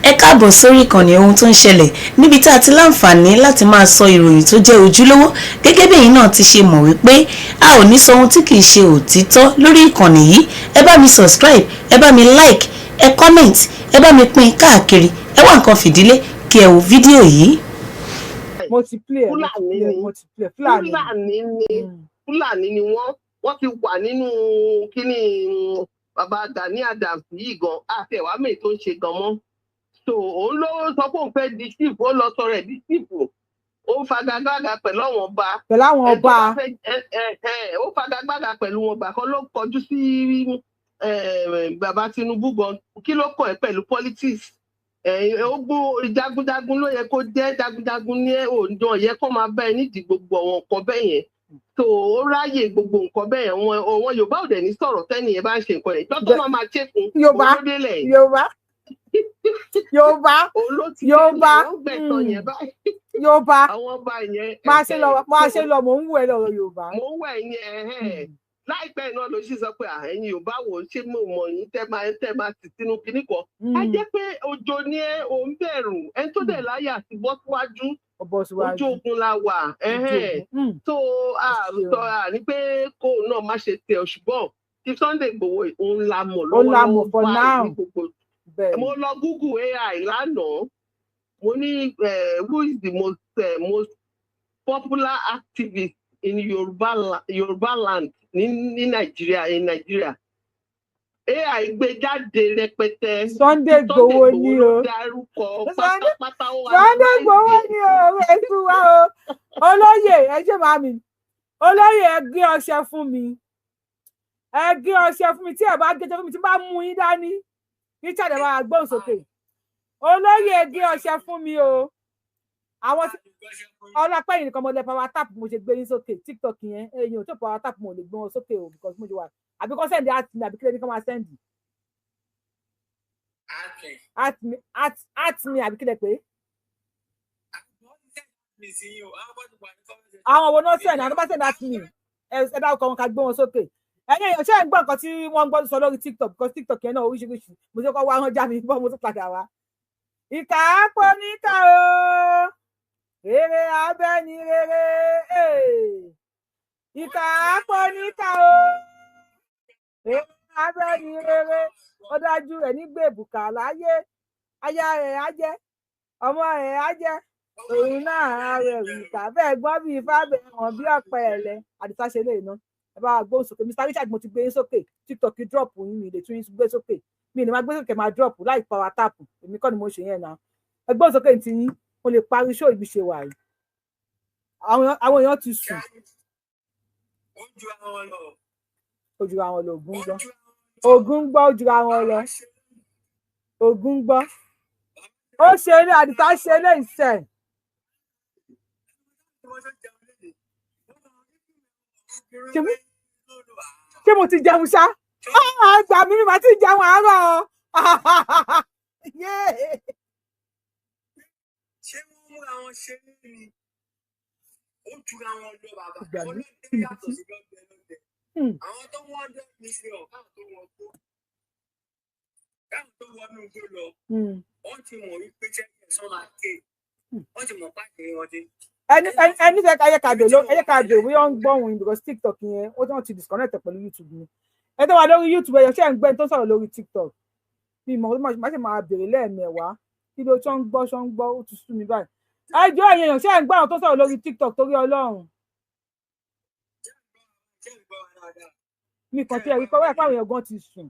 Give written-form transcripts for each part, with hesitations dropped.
Ẹ káàbọ̀ sórí ìkànnì ohun tó ń ṣẹlẹ̀ níbi tá a ti láǹfààní láti máa sọ ìròyìn tó jẹ́ ojúlówó gẹ́gẹ́ bí ẹ̀yin náà ti ṣe mọ̀ wípé a ò ní sọ ohun tí kìí ṣe òtítọ́ lórí ìkànnì yìí. Ẹ bá mi subscribe, ẹ bá mi like, ẹ comment, ẹ bá mi pín káàkiri, ẹ wá nǹkan fìdílé kí ẹ wo fídíò yìí. Fúlàní ni wọ́n ti wà nínú kíní bàbá Gani Adams yìí gan àti ẹ̀wà mẹ́ẹ̀ tó ń ṣe gan mọ́. So òun ló sọ pé òun fẹ́ di chief, ó lọ sọ rẹ̀ di chief, ó fagagbága pẹ̀lú àwọn ọba. Ó fagagbága pẹ̀lú wọn ọba kan ló kọjú sí bàbá Tinubu gan, kí ló kọ ẹ pẹ̀lú politics. Ogun jagunjagun ló yẹ kó jẹ́, jagunjagun ní òǹdó yẹ kó máa bá ẹ nídìí gbogbo àwọn nǹkan bẹ́ẹ̀ yẹn. So ó ráyè gbogbo nǹkan bẹ́ẹ̀ yẹn, wọn Yorùbá ò dẹ̀ ní sọ̀rọ̀ tẹ́nìyẹn bá ń ṣe nǹkan yẹn ìjọ tó máa ṣe fún Yorùbá máa ṣe lọ mò ń wẹ̀ lọ́rọ̀ Yorùbá. Mò ń wẹ̀ yẹn láìpẹ́ náà ló sì sọ pé ẹ̀yin Yorùbá wo ṣé mo mọ̀ yín tẹ́ máa sì sínú kinní kan. A jẹ́ pé òjò ni ò ń bẹ̀rù ẹni tó dẹ̀ láyà ti bọ́ síwájú ojú ogun la wà. So ní pé kó náà má ṣe tẹ̀ ṣùgbọ́n tí Sunday Igboho òun la mọ̀ lọ́wọ́ gbogbo. Mo lọ Google AI lánàá, mo ní who is the most popular activist in Yoruba land ní Nigeria, in Nigeria. AI gbé jáde rẹpẹtẹ. Sunday Igboho ni o. Pátápátá ó wà. Sunday Igboho ni o. Ètò wa o. Olóyè ẹ jẹ́ màmí. Olóyè ẹ gbé ọṣẹ fún mi. Ẹ gbé ọṣẹ fún mi tí ẹ bá gbé ọṣẹ fún mi tí bá mú yín dání. Richard ẹ bá gbóhùn sókè. Olóyè ẹ gbé ọṣẹ fún mi o. Àwọn ọlọ́pàá yìí nìkan mo lẹ power tap mo ṣe gbé yín sókè. TikTok yẹn ẹ̀yin ò tó power tap mo lè gbé wọn sókè o because mo ṣe wà. Àbí kọ́ sẹ́ndì at mi àbí kílẹ̀ ní kọ́ máa sẹ́ndì. At mi àbí kílẹ̀ pé. Àwọn wo náà sẹ́ndì àwọn tó bá sẹ́ndì at mi ẹ bá kọ́ wọn ká gbé wọn sókè. Ẹ̀yin èèyàn ṣé ń gbọ́ nǹkan tí wọ́n ń gbọ́ sọ lórí TikTok because TikTok yẹn náà oríṣiríṣi mo ṣe kọ́ wá wọn já mi bọ́ mo tún padà wá. Ìkà àpò níkà o rere abẹ́ ni rere ìkà àpò níkà o rere abẹ́ ni rere ó dájú rẹ̀ nígbè bùkà láyé aya rẹ̀ á jẹ́ ọmọ rẹ̀ á jẹ́ òun náà rẹ̀ ìkà bẹ́ẹ̀ gbọ́n bí ifá bẹ̀ hàn bí ọ̀pẹ ẹ̀lẹ́ àdìsá ṣe lè ná ẹ bá gbóhùn sókè Mr. Richard mo ti gbé yín sókè TikTok drop yín mi lè tún yín gbé sókè mi lè máa gbé sókè máa drop láì power tap èmi kọ́ ni mo ṣe yẹn náà ẹ gbóhùn sókè ti yín mo lè parí show ibi ṣe wà yìí àwọn èèyàn ti sùn ojú àwọn lọ Ògún gbọ́ ojú àwọn lọ Ògún gbọ́ ó ṣe eré àdìsá ṣe eré ìṣe. Ṣé mo ti jẹun ṣá? Àgbà mi máa ti jẹun àárọ̀. Ṣé wọ́n mú àwọn ṣe ní ó jura wọn lọ bàbá ọlọ́dẹ yàtọ̀ sí lọ́dẹ. Àwọn tó wọ́n dẹ́ ní ṣe káwọn tó wọ́n tó káwọn tó wọnú igbó lọ wọ́n ti mọ̀ wípé jẹ́ kí ẹ̀sán máa ké wọ́n ti mọ̀ pàṣẹ wọn dé. Ẹni fẹ́ ká ẹyẹ ká dè wí ọ́n gbọ́ òun because TikTok yẹn ó tí wọ́n ti disconnect pẹ̀lú YouTube ni. Ẹ tó wà lórí YouTube ẹ̀yọ̀ ṣé ẹ̀ ń gbẹ́ tó sọ̀rọ̀ lórí TikTok. Bí mo máa ṣe máa bèrè lẹ́ẹ̀mẹwàá kí ló ṣọ́ ń gbọ́ ó ti sú mi báyìí. Ẹjọ́ ẹ̀yin èèyàn ṣé ẹ̀ ń gbọ́ àwọn tó sọ̀rọ̀ lórí TikTok torí Ọlọ́run. Mi kàn tí ẹ rí pé wáyé fáwọn èèyàn gan ti sùn.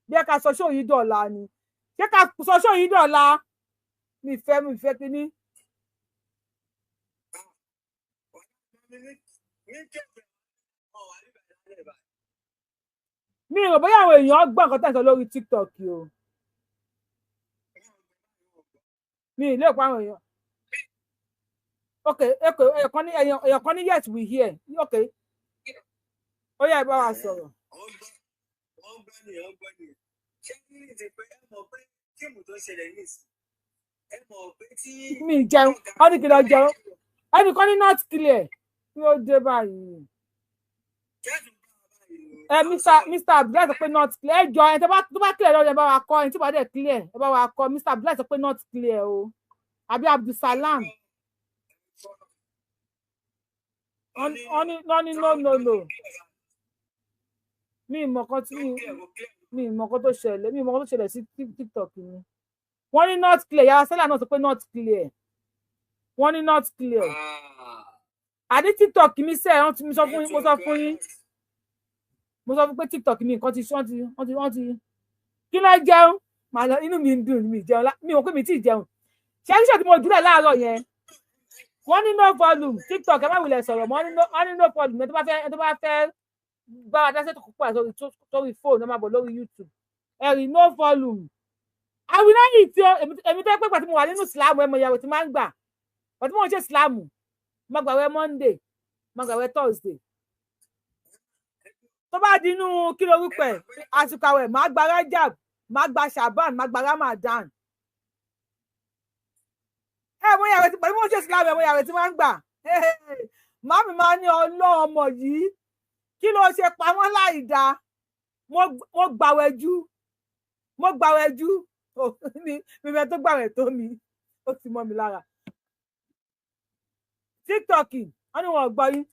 Bí ẹ ká sọ ṣó yìí dọ̀la ni. Ṣé ká sọ ṣó yìí dọ̀la? Mi fẹ́ kíní. Mi rò bóyá àwọn èèyàn gbọ́ nǹkan tẹ̀ ń sọ lórí TikTok yìí o. Mi ì lè pa àwọn èèyàn. Okay, èèyàn kan ní yes we hear. Okay. Ó yá ẹ bá wa sọ̀rọ̀. Wọ́n gbọ́ ni. Ṣé kí ni ti pé ẹ mọ̀ pé tíìmù tó ṣẹlẹ̀ nísìn? Ẹ mọ̀ pé tí. Mi jẹun, wọ́n ní kí lọ jẹun. Ẹnìkan ní not clear. Kí ló dé báyìí? Kẹ́sùn bá wa báyìí. Mr. Abdullahi sọ pé not clear ẹ jọ ẹ tó bá clear lọ́dọ̀ ẹ bá wa kọ ẹ tí bá dẹ̀ clear ẹ bá wa kọ Mr. Abdullahi sọ pé not clear o àbí Abdulsalam wọ́n ní no mi ìmọ̀ kan tó ṣẹlẹ̀ sí TikTok mi wọ́n ní not clear yàrá sẹ́là náà sọ pé not clear wọ́n ní not clear àdí TikTok mi sẹ́ wọ́n ti mo sọ fún yín mo sọ fún pé TikTok mi nǹkan ti wọ́n ti kí ló jẹun màá lọ inú mi ń dùn mi jẹun mi ò pé mi tí ì jẹun ṣé tí mo jùlọ láàárọ̀ yẹn wọ́n ní no volume TikTok ẹ má wulẹ̀ sọ̀rọ̀ wọ́n ní no volume ẹ tó bá fẹ́ bá wa dáṣẹ́ tó kó pàṣẹ sórí fóònù ẹ má bọ̀ lórí YouTube ẹ̀rì no volume àwọn náà yìí tí èmi tó pẹ́ pàtí mo wà nínú ìsìlámù ẹ mọ ìyàwó tí máa ń gbà pàtí mo ń ṣe ìsìlámù mo gbàwẹ̀ Monday mo gbàwẹ̀ Thursday tó bá di inú kí ló wí pẹ̀ àsìkò àwẹ̀ máa gba Rajab máa gba Shaban máa gba Ramadan mo ìyàwó tí pàtí mo ń ṣe ìsìlámù ẹ mọ ìyàwó tí máa ń gbà màmí máa ní Ọlọ́run ọmọ yìí kí ló ṣe pamọ́ láì dáa mo gbàwẹ̀ jù mi fẹ́ tó gbàwẹ̀ tó mi ó ti mọ́ mi lára TikTok wọ́n ní wọn gbọ́ yín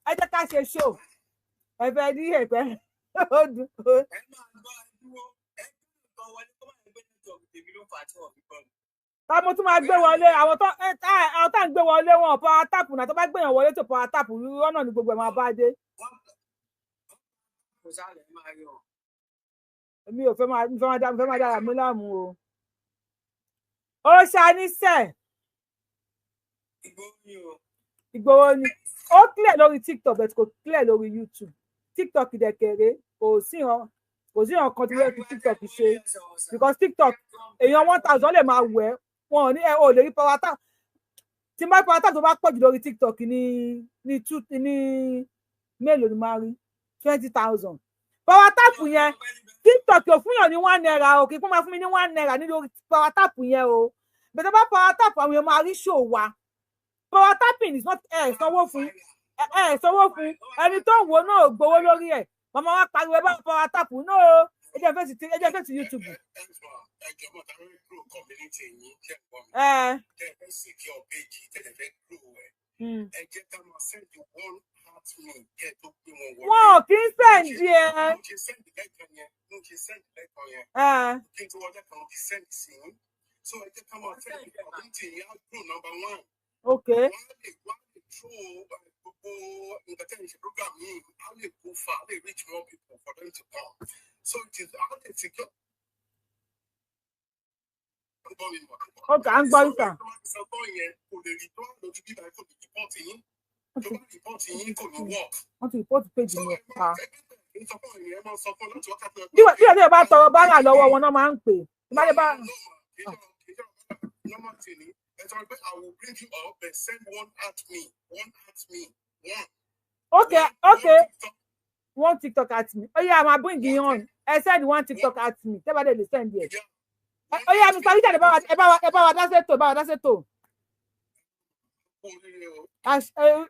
ẹ jẹ́ ká ṣe show ẹ̀fẹ̀ ní ẹ̀fẹ̀ ó dùn ó. mo tún máa gbé wọlé àwọn tá à ń gbé wọlé wọn power tap náà tó bá gbèyàn wọlé tó power tap rọ́nà ní gbogbo ẹ̀ máa bá dé. èmi ò fẹ́ máa dára mi láàmú o. ó ṣàníṣẹ́ Ìgbòho ni ó clear lórí TikTok but kò clear lórí YouTube TikTok dẹ̀kẹ̀rẹ́ kò sí ìran kan tí wọ́n fi TikTok ṣe because TikTok èèyàn 1000 lè máa wẹ̀ wọn ò ní ẹ ò lè rí power tap tí máa power tap tó bá pọ̀ jù lórí TikTok ní mélòó ni máa rí 20,000 power tap yẹn TikTok ò fún yàn ní £1 o kì í fún máa fún mi ní £1 ní lórí power tap yẹn o bẹ̀tẹ̀ bá power tap àwọn èèyàn máa rí show wa power tapping is not sanwó fún ẹni tó ń wo náà gbowó lórí ẹ̀ màmá wa pariwo ẹ bá power tap náà ẹ jẹ́ fẹ́ sí YouTube. Wọn ò kí ń sẹ́ǹdì ẹ. Okay. Okay, I'm going to. Wọ́n ti report page yẹn pa. Bí wọ́n bá tọrọ báárà lọ́wọ́ wọn náà máa ń pè. I will bring you up and send one at me. Okay. One TikTok at me. Oh yeah, I'm bringing you on. I said one TikTok at me. Tell me they send it. Oh yeah, Mr. Richard, about that's it.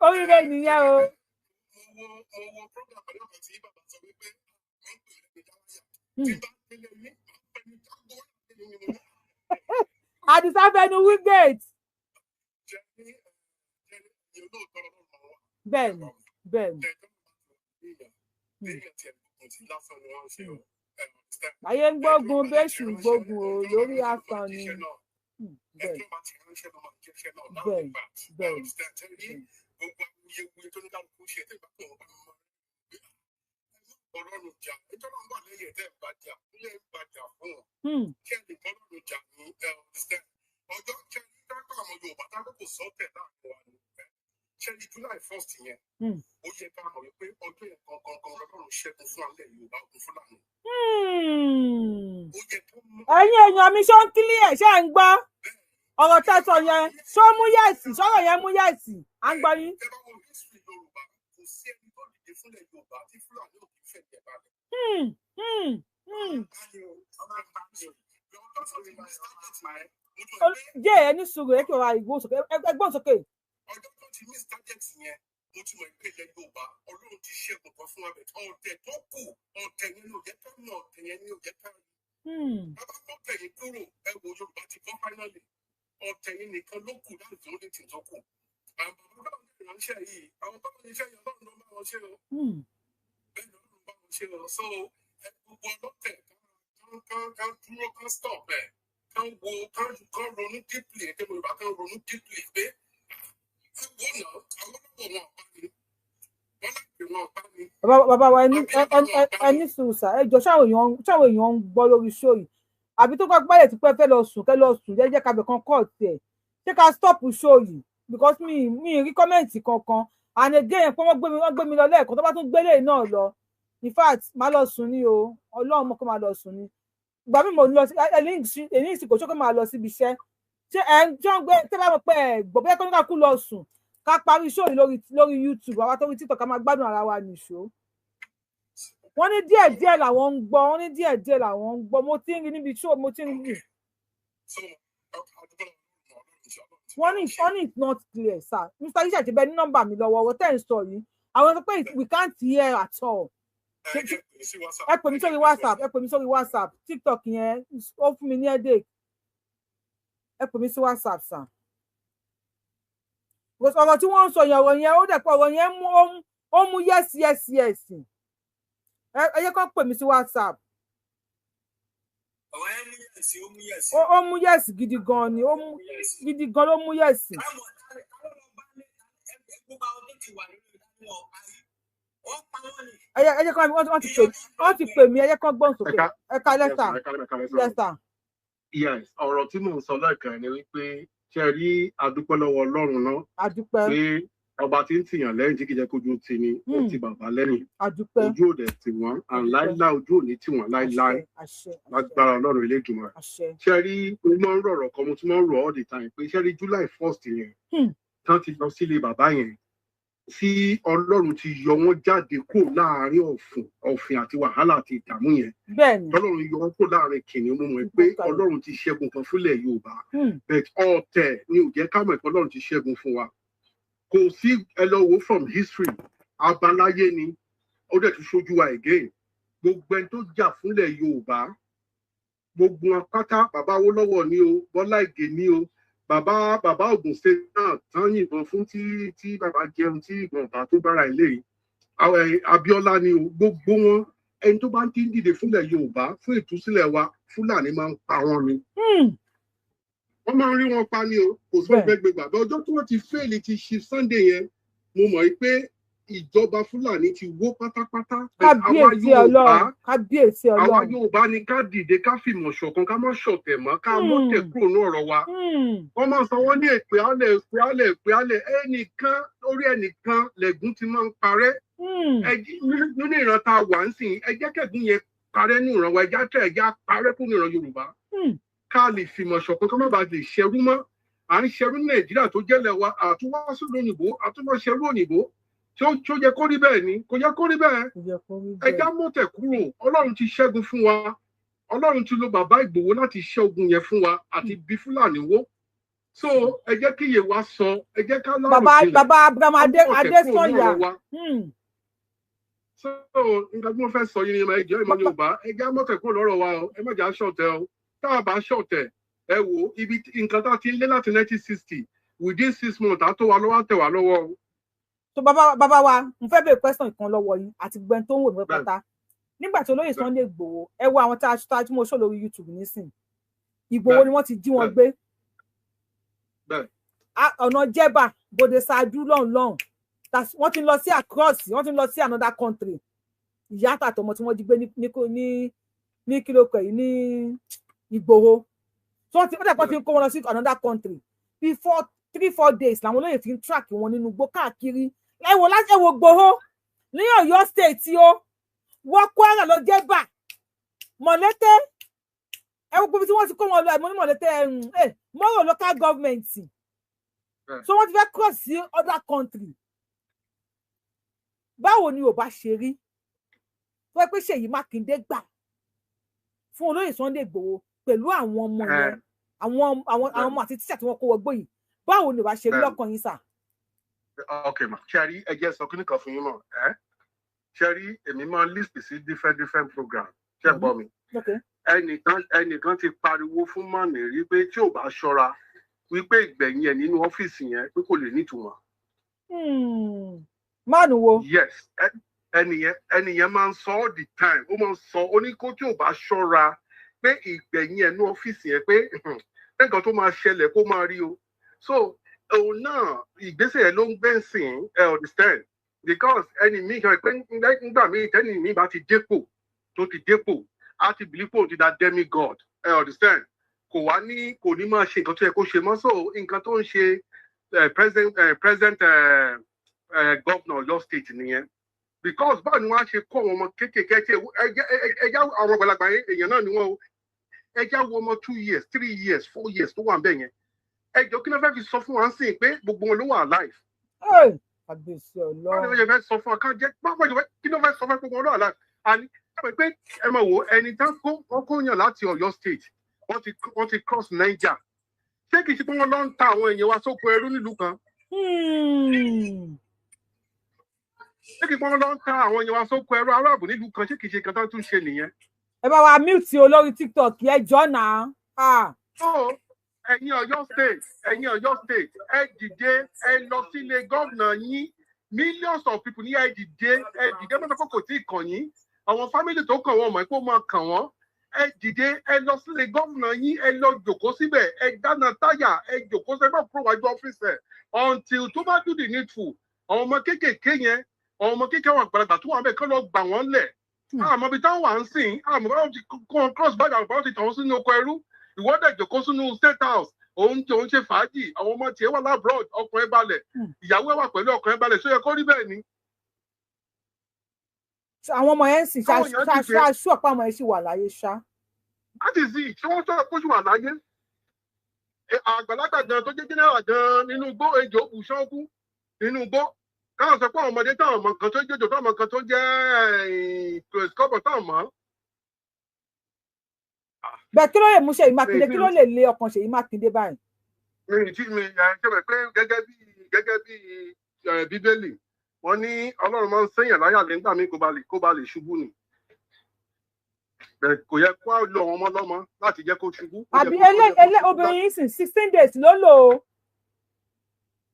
Oríire nìyẹn o. Àdìsá fẹnu Wigate. Bẹ́ẹ̀ni. Ayé ń gbógun bẹ́ṣù gbógun o lórí asán ni. Bẹ́ẹ̀ni. Ọlọ́run jà ẹjọ́ náà wà lẹ́yìn ẹ̀dá ìbàjà ilé ìbàjà fún wọn kí ẹnì kan lọ́run jà ní ọjọ́ kẹrin dákọ̀ àwọn Yorùbá táwọn kò sọ tẹ̀ láàrin wa ní ṣẹ́ni July 1st yẹn ó yẹ ká mọ̀ wípé ọjọ́ yẹn gangan Ọlọ́run ṣẹ́gun fún alẹ́ Yorùbá ogun Fúlàní. ẹ̀yin èèyàn mi ṣó ń kílíẹ̀ ṣé ń gbọ́ ọ̀rọ̀ tẹ́sọ̀ yẹn ṣó mú yẹ̀sì sọ̀rọ̀ yẹn mú yẹ̀sì à ń gbọ́ yín. Fúnlẹ̀ Yorùbá tí Fúlàní ò kì í fẹ́ jẹ balẹ̀. Jẹ́ ẹ ní sùúrù ẹ kí wàá ìgbóhùn sókè ẹgbọ́n sókè. Ọjọ́ tó ti miss target yẹn mo ti mọ̀ pé ilẹ̀ Yorùbá Ọlọ́run ti ṣẹ́gun kan fún abẹ ọ̀tẹ̀ tó kù ọ̀tẹ̀ yẹn ní òjẹ́ ká mọ̀ ọ̀tẹ̀ yẹn ní òjẹ́ ká rí. bàbá tó tẹ̀yìn kúrò ẹ wo Yorùbá ti bọ́ fáínàlì ọ̀tẹ̀ yẹn nìkan ló kù láti tó lè tì tó kù. àwọn bàbá bá wọn ṣe ìránṣẹ́ yìí àwọn bá wọn ṣe yẹn Ọlọ́run ló bá wọn ṣe o. bẹ́ẹ̀ ni Ọlọ́run bá wọn ṣe o. so ẹ gbogbo ọlọ́tẹ̀ ká dúró ká stop ẹ̀ ká wo ká ronú deeply ẹ̀ Yorùbá ká ronú deeply pé bàbá wa ẹni sùúrù sá ẹ jọ ṣáwọn èèyàn ń gbọ́ lórí show yìí àbí tó bá gbáyè tí pé fẹ́ lọ sùn jẹ́jẹ́ kábẹ̀ kan kọ́ ọ̀tí ẹ̀ ṣé ká stop show yìí because mi rí kọ́mẹ̀ntì kankan and again pé wọ́n gbé mi lọ lẹ́ẹ̀kan tó bá tún gbélé náà lọ in fact má lọ sùn ní o Ọlọ́run mọ̀ kó má lọ sùn ní ìgbà mi mo lọ sí ẹni ìsìnkú ṣókè máa lọ síbi iṣẹ́ ṣé ẹ ń jọ́ ń gbé tẹ́ bá mọ̀ pé ẹ gbọ́ bẹ́ẹ̀ kó ní ká kú lọ sùn ká parí show yìí lórí YouTube àwa tó rí TikTok ká máa gbádùn ara wa nìṣó. wọ́n ní díẹ̀díẹ̀ làwọn ń gbọ́ mo ti ń rí níbi show mo ti ń rí. wọ́n ní it's not clear sir Mr. Yisha ti bẹ ní nọ́mbà mi lọ́wọ́ ọwọ́ tẹ́ ń sọ yìí àwọn sọ pé we can't hear at all. ẹ pè mí sórí WhatsApp TikTok yẹn ó fún mi ní headache ẹ pè mí sí WhatsApp sir. ọ̀rọ̀ tí wọ́n ń sọ yẹn ọ̀rọ̀ yẹn ó dẹ̀ pé ọ̀rọ̀ yẹn ó mú yes ẹ yẹ kó pè mí sí WhatsApp. ó mú yes gidi gan ni gidi gan ló mú yes. ẹ yẹ kó wọ́n ti pè mí ẹ yẹ kó gbọ́n sókè ẹ ká lẹ́tà. yes ọ̀rọ̀ tí mò ń sọ lẹ́ẹ̀kan ni wípé ṣe rí adúpẹ́ lọ́wọ́ Ọlọ́run náà pé ọba tí ń tìyàn lẹ́yìn tí kìí jẹ́ kójú ti ni ó ti bàbá lẹ́yìn ojú òde tì wọ́n láíláí ojú òní tì wọ́n láíláí lágbára Ọlọ́run Elédùmarè ṣe rí mo máa ń rọ̀rọ̀ kan mo tún máa ń rọ̀ all the time pé ṣe rí July 1st yẹn tán ti lọ sílé bàbá yẹn tí Ọlọ́run ti yọ wọ́n jáde kúrò láàárín ọ̀fìn àti wàhálà àti ìdààmú yẹn Ọlọ́run yọ wọ́n kúrò láàárín kìnìún mo mọ̀ pé Ọlọ́run ti ṣẹ́gun kan fúnlẹ̀ Yorùbá but ọ̀tẹ̀ ni ò jẹ́ ká mọ̀ pé Ọlọ́run ti ṣẹ́gun fún wa kò sí ẹ lọ wò from history abaláyé ni ó dẹ̀ tún ṣojú wa again gbogbo ẹni tó jà fúnlẹ̀ Yorùbá gbogbo wọn pátá bàbá Awólọ́wọ̀ ni o Bọ́lá Ìgè ni o bàbá Ògùn state náà tán yìnbọn fún tí bàbá jẹun tí ìbọn ọba tó bára ilé yìí Abíọ́lá ni o gbogbo wọn ẹni tó bá ti ń dìde fúnlẹ̀ Yorùbá fún ìtúsílẹ̀ wa Fúlàní máa ń pa wọn ni wọ́n máa ń rí wọn pa ni o kò sí wọn fẹ́ gbé gbàgbé ọjọ́ tí wọ́n ti fẹ́ẹ̀lì ti ṣe Sunday yẹn mo mọ̀ pé ìjọba Fúlàní ti wó pátápátá kábíyèsí Ọlọ́run àwa Yorùbá ni ká dìde ká fìmọ̀ ṣọ̀kan ká má ṣọ̀tẹ̀ mọ́ ká mọ́tẹ̀ kúrò ní ọ̀rọ̀ wa wọ́n máa sọ wọ́n ní èpè alẹ̀ ẹnìkan lórí ẹnìkan lẹ̀gún ti máa ń parẹ́ nínú ìran tá a wà ń sìn ẹ jẹ́ kẹ́gùn yẹn parẹ́ ní ìran wa ẹja parẹ́ kúrò ní ìran Yorùbá ká lè fìmọ̀ ṣọ̀kan ká má bàa lè ṣẹrú mọ́ à ń ṣẹrú Nàìjíríà tó jẹ́lẹ̀ wa àtúwá sí òyìnbó àtúwá ṣẹrú òyìnbó tí ó yẹ kó rí bẹ́ẹ̀ ni kò yẹ kó rí bẹ́ẹ̀ ẹja mọ̀tẹ̀ kúrò Ọlọ́run ti ṣẹ́gun fún wa Ọlọ́run ti lo bàbá Ìgbòho láti ṣẹ́ ogun yẹn fún wa àti bí Fúlàní wó so ẹ jẹ́ kí iye wa sọ ẹ jẹ́ ká lọ́rùn bàbá Abraham Adésanya so nǹkan tí wọ́n fẹ́ sọ yìí ni ẹ jẹ́ ìmọ̀ Yorùbá ẹja mọ̀tẹ̀ kúrò lọ́rọ̀ wa ẹ má jà ṣọ̀tẹ̀ o tá a bá ṣọ̀tẹ̀ ẹ wò ibi nǹkan tá a ti ń lé láti 1960 within 6 months á tó wa lọ́wọ́ tẹ̀ wá lọ́wọ́ o. so bàbá wa n fẹ́ bèèrè question kan lọ́wọ́ yín àti gbẹ́ni tó ń wò ní pátá nígbà tí olóyè Sunday Igboho ẹ wo àwọn tá a tí mo ṣó lórí YouTube nísìn Igboho ni wọ́n ti jí wọn gbé ọ̀nà Jẹ̀bà Bòdè Ṣáájú lọ́hùn wọ́n ti lọ sí across wọ́n ti lọ sí another country ìyá àtàtọmọ tí wọ́n jí gbé ní kílókè yìí ní Igboho so wọ́n dẹ̀ ti ń kó wọn lọ sí another country before 3-4 days làwọn olóyè fi ń track wọn nínú igbó káàkiri ẹ wò Igboho ní Ọ̀yọ́ state tí ó wọ́n Kwara lọ Jẹ̀bà Mọ̀lété ẹ wo gbogbo tí wọ́n ti kó wọn lọ ẹ̀mọ́ ní Mọ̀lété Mọ́rọ̀ local government so wọ́n ti fẹ́ cross sí other country báwo ni ò bá ṣe rí fún ẹ pé Ṣèyí Mákindé gbà fún olóyè Sunday Igboho pẹ̀lú àwọn ọmọ yẹn àwọn ọmọ àti tíṣà tí wọ́n kó wọgbó yìí báwo ni ò bá ṣe rí lọ́kàn yín sà. Okay, ma. Cherry, I guess okay, kan fún yín mọ̀. Cherry, èmi máa list sí different program. Ṣé gbọ́ mi? Okay. Ẹnìkan ti pariwo fún Mani rí pé tí ò bá ṣọ́ra wípé ìgbẹ̀yìn ẹ̀ nínú ọ́fíìsì yẹn pé kò lè nítumọ̀. Mánu wo? Yes, ẹnìyẹn máa ń sọ all the time. Ó máa ń sọ ó ní kó tí ò bá ṣọ́ra pé ìgbẹ̀yìn ẹ̀ nínú ọ́fíìsì yẹn pé nǹkan tó máa ṣẹlẹ̀ kó máa rí o. So òun náà ìgbésẹ̀ yẹn ló ń gbé sìn understand because ẹni mi kan pé nígbà míì tẹ́ni mi bá ti dépò tó ti dépò á ti bìlípò ti da demigod understand kò ní máa ṣe nǹkan tó yẹ kó ṣe mọ́ so nǹkan tó ń ṣe present governor Ọ̀yọ́ state nìyẹn because báwo ni wọ́n á ṣe kó àwọn ọmọ kéékèèké ẹjá àwọn àgbàlagbà èèyàn náà ni wọ́n ẹjá wo ọmọ 2 years 3 years 4 years tó wà ń bẹ̀ yẹn ẹjọ́ kí ló fẹ́ fi sọ fún wa ń sìn pé gbogbo wọn ló wà alive. Àbẹ̀sẹ̀ Ọlọ́run. Báwo ni wọ́n fẹ́ sọ fún wa kán jẹ́ kí ló fẹ́ sọ fún gbogbo wọn ló wà alive and pé ẹ máa wo ẹni tán wọ́n kó yàn láti Ọ̀yọ́ state wọ́n ti cross Niger ṣé kìí ṣe pé wọ́n lọ ń ta àwọn èèyàn wa sóko ẹrú nílùú kan. Ṣé kìí ṣe pé wọ́n lọ ń ta àwọn èèyàn wa sóko ẹrú aráàbù nílùú kan ṣé kìí ṣe kan tó tún ṣe nìyẹn. Ẹ bá wa mute olórí TikTok ẹ jọ náà. Ẹ̀yin Ọ̀yọ́ state ẹ dìde ẹ lọ sílé gómìnà yín millions of people ní ẹ dìde mọ́tò kò tí ì kàn yín àwọn fámìlì tó kàn wọ́n mọ̀ pé ó máa kàn wọ́n ẹ dìde ẹ lọ sílé gómìnà yín ẹ lọ jòkó síbẹ̀ ẹ dáná táyà ẹ jòkó síbẹ̀ bá kúrò wájú ọ́fíìsì ẹ̀ until tó bá do the needful àwọn ọmọ kéékèèké yẹn àwọn ọmọ kéékèèké wọn àgbàlagbà tó wà bẹ́ẹ̀ kọ́ lọ gbà wọ́n lẹ̀ àmọ́ ibi táwọn wà ń sìn àmọ́ báwọn ti kọ́ cross border àwọn báwọn ti tàn wọ́n sínú oko ẹrú ìwọ́dẹ̀ jòkó sínú state house òun ṣe fàájì àwọn ọmọ tiẹ̀ wà lábroad ọkùnrin balẹ̀ ìyàwó ẹ̀ wà pẹ̀lú ọkùnrin balẹ̀ ṣó yẹ kó rí bẹ́ẹ̀ ni. Àwọn ọmọ yẹn sì ṣáṣú ọ̀pá ọmọ yẹn sì wà láyé ṣá. láti sí tí wọ́n sọ̀rọ̀ kó sì wà láyé àgbàlagbà gan tó jẹ́ general gan nínú igbó ejò òṣọ́kú nínú igbó káwọn sọ pé àwọn ọmọdé táwọn ọmọ kan tó jẹjọ táwọn ọmọ kan tó jẹ́ kọ́bọ̀ táwọn mọ́. Bẹ́ẹ̀ kí ló lè mú Ṣèyí Mákindé kí ló lè lé ọkàn Ṣèyí Mákindé báyìí. mi ṣe mọ̀ pé gẹ́gẹ́ bí bíbélì wọ́n ní Ọlọ́run máa ń sẹ́yìn láyà lẹ́gbàá mi kó ba lè ṣubú ni kò yẹ kó lọ ọmọ lọ́mọ láti jẹ́ kó ṣubú. Àbí obìnrin yìí sìn 16 days ló lò ó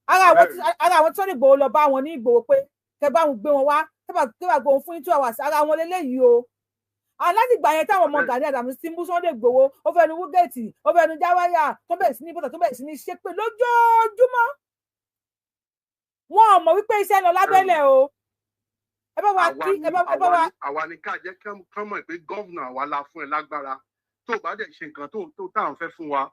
ara àwọn tó ní Ìgbòho lọ bá wọn ní Ìgbòho pé kẹ bá wọn gbé wọn wá kẹ bá gbé wọn fún 2 hours ara wọn lélẹ́yìí o. Láti ìgbà yẹn táwọn ọmọ Gani Adams ti mú Sunday Igboho ó fẹnu wúgẹẹtì ó fẹnu jáwáyà tó bẹ̀rẹ̀ sí ní bọ́tà tó bẹ̀rẹ̀ sí ní ṣépè lójoojúmọ́ wọn ò mọ̀ wípé iṣẹ́ lọ lábẹ́lẹ̀ o. Ẹ bá wa kí ẹ bá wa. Àwa ni ká jẹ́ kán mọ̀ pé gọ́vnà àwa la fún ẹ lágbára tó bá dẹ̀ ṣe nǹkan tó tá à ń fẹ́ fún wa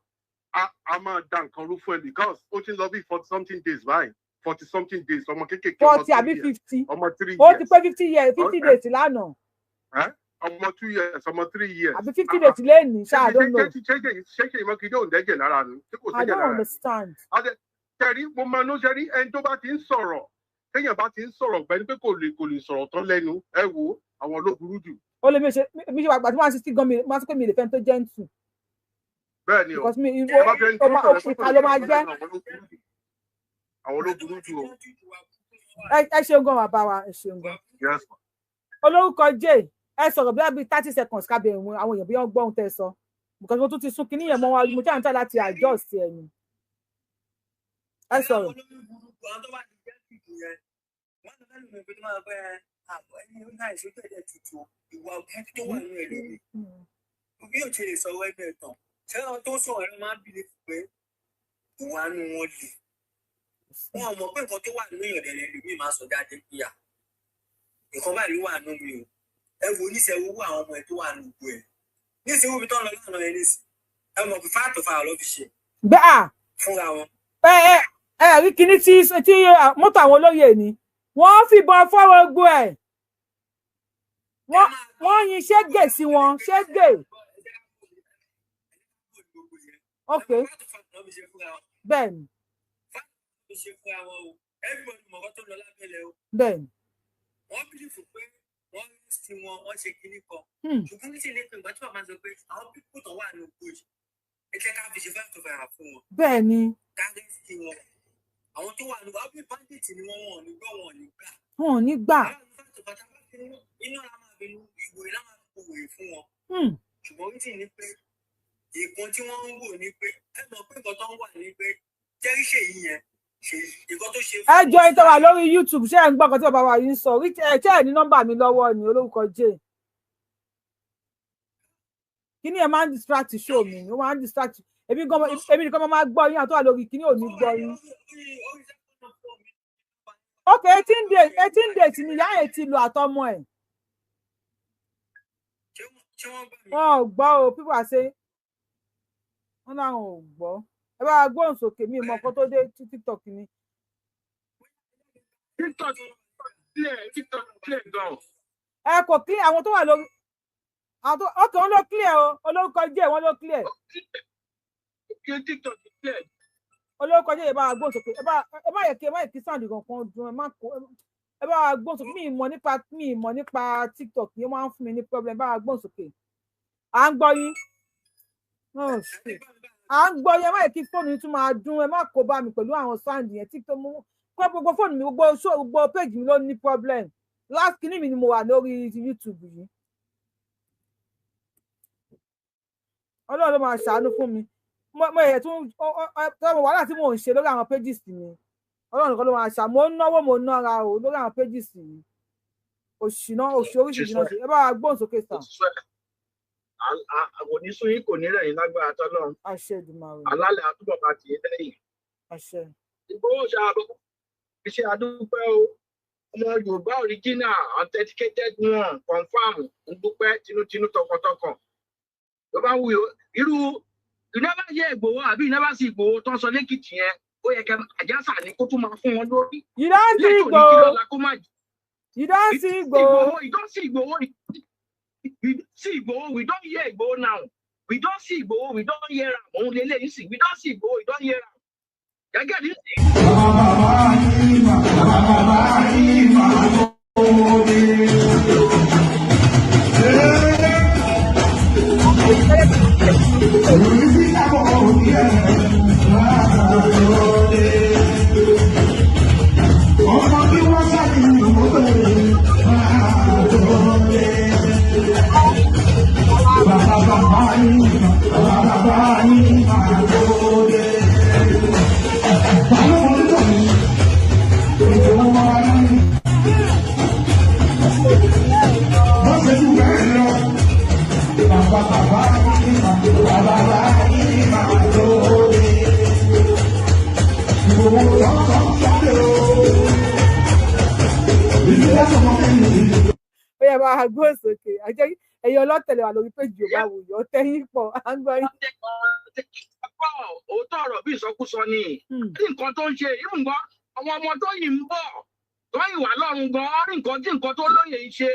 a máa da nǹkan rú fún ẹ because ó ti ń lọ bí 40 something days báyìí 40 something days ọmọ kéékèèké 40 àbí 50 ọmọ 3 years ó ti pé 50 days lánàá. Ọmọ 2 years ọmọ 3 years. Àbí 50 days lẹ́yìn ṣáà I don't know. ṣé ìmọ̀kìdé ò ń dẹ́jẹ̀ lára ni tí kò I sẹ́jẹ̀ don't lára. understand. Ṣẹ̀rí mo máa ń ṣẹ́rí ẹni tó bá ti ń sọ̀rọ̀ téèyàn bá ti ń sọ̀rọ̀ gbẹ́ni pé kò lè sọ̀rọ̀ tán lẹ́nu ẹ wo àwọn ló burú jù. Ó lè mi ṣe wà gbà tí wọ́n á ti gan mi máa sọ pé mi lè fẹ́ tó gentle. Bẹ́ẹ̀ ni o because mi ìka ló máa jẹ́. Àwọn ló burú jù o. Ẹ ṣeun gan bàbá wa ẹ ṣeun gan. Olórúkọ Jay ẹ sọ̀rọ̀ bí 30 seconds kábẹ̀ ìwọ̀n àwọn èèyàn bí wọ́n gbọ́ ohun tẹ́ sọ because mo tún ti sún kinní yẹn mọ́ wa mo ṣáà ń tà láti adjust ẹ̀ ni. Ẹ sọ̀rọ̀. Bí o ṣe lè sọ̀rọ̀ ẹgbẹ́ ẹ̀tàn ṣé ọ tó sọ̀rọ̀ ẹ̀rọ máa ń bìlẹ̀ pé ìwà nu wọn lè wọn mọ̀ pé nǹkan tó wà nínú èèyàn lẹ́lẹ́ lómi máa sọ jáde píyà nǹkan báyìí ló wà nínú mi o ẹ wo oníṣẹ́ owó àwọn ọmọ ẹ̀ tó wà nínú gbogbo ẹ̀ níṣẹ́ owó bí tó ń lọ lánàá ẹ̀ níṣẹ́ ẹ mọ̀ pé fáàtò fáà ló fi ṣe fúnra wọn. Ẹ rí kinní tí mọ́tò àwọn olóyè ni wọ́n fìbọn fọ́wọ́ gbọ́ ẹ̀ wọ́n yin ṣégè sí wọn ṣégè. Ok bẹ́ẹ̀ni. Bẹ́ẹ̀ni. Wọ́n bìlífù pé wọ́n sí wọn wọ́n ṣe kinní kan ṣùgbọ́n ní ṣẹlẹ̀ pé ìgbà tí wọ́n máa sọ pé àwọn pípọ̀ tó wà ní ògbó yìí ẹ jẹ́ ká fi ṣe fẹ́ẹ̀ tó fẹ́ràn fún wọn. Bẹ́ẹ̀ni. Ká rí sí wọn àwọn tó wà ní wàá bí bandit ni wọ́n wọ̀n ní gbọ́ wọn ní gbà. wọn ò ní gbà. iná la máa bínú ìwòye la máa kó wòye fún wọn. ṣùgbọ́n wí tì ní pé ìkan tí wọ́n ń wò ní pé ẹ mọ̀ pé nǹkan tó ń wà ní pé jẹ́rí ṣèyí yẹn nǹkan tó ṣe. ẹ jọ ìtọ́ wà lórí YouTube ṣé ẹ ń gbọ́ nǹkan tí bàbá wa yìí ń sọ ṣé ẹ ní nọ́mbà mi lọ́wọ́ ni olórúkọ jẹ́ kíní ẹ máa ń distract show mi ó máa ń distract èmi nìkan máa gbọ́ yín àtọ́wà lórí kíní ò ní gbọ́ yín. ok 18 days ni ìyá ẹ̀ ti lò àtọmọ ẹ̀. wọn ò gbọ́ o people are saying wọn làwọn ò gbọ́ ẹ bá gbóhùn sókè mi ìmọ̀ kan tó dé TikTok ni. TikTok clear gan. ẹ kò clear àwọn tó wà lórí ọkàn wọn ló clear o olórúkọ jẹ́ wọn ló clear. TikTok clear. olórúkọ jẹ́ ìbá gbóhùn sókè ẹ má yẹ kí sáǹdì kankan dùn ẹ bá gbóhùn sókè mi ìmọ̀ nípa TikTok yẹn máa ń fún mi ní problem bá gbóhùn sókè à ń gbọ́ yín à ń gbọ́ yín ẹ má yẹ kí fóònù yín tún máa dún ẹ má kó bá mi pẹ̀lú àwọn sáǹdì yẹn TikTok mú kó gbogbo fóònù mi gbogbo péjì mi ló ní problem last kìíní mi ni mo wà lórí YouTube yìí Ọlọ́run ló máa ṣàánú fún mi mo yẹ tún wàhálà tí mò ń ṣe lórí àwọn pages mi Ọlọ́run nìkan ló máa ṣà mo ń náwó mo ń nára o lórí àwọn pages mi òṣì oríṣiríṣi náà ṣe ẹ bá wa gbóhùn sókè sà. àwọn oníṣòwò yìí kò ní rẹ̀yìn lágbára tọ́lọ́run. àṣẹ Èdùmàrè. alálẹ̀ àtúbọ̀ bá ti lẹ́yìn. àṣẹ. Ìgbòho ṣàbọ̀ iṣẹ́ adúpẹ́ o ọmọ Yorùbá original authenticated one confam ń dúpẹ́ tinútinú tọkàntọkàn ló bá wù irú ìnáwó yẹ Ìgbòho àbí ìnáwó sí Ìgbòho tó ń sọ lẹ́kìtì yẹn ó yẹ kẹ àjàsà ni kó tún máa fún wọn lórí. You don't see Igboho. You don't see Igboho. You don't see Igboho. We see Igboho. We don't hear Igboho now. We don't see Igboho. We don't hear am. Òun lè léyìn sí. We don't see Igboho. We don't hear am. Gẹ́gẹ́ bí sí. Oya bá gbọ́ sókè àjẹ́ ẹ̀yin ọlọ́tẹ̀lẹ̀ wà lórí péjì Yorùbá Wùyí ọ̀tẹ̀yìn pọ̀ à ń gbọ́ yín. Òótọ́ ọ̀rọ̀ bí ìsọkúsọ ni ní nǹkan tó ń ṣe irú nǹkan àwọn ọmọ tó yìí ń bọ̀ tó yìí wà lọ́run gan rí nǹkan tí nǹkan tó lóye ń ṣe.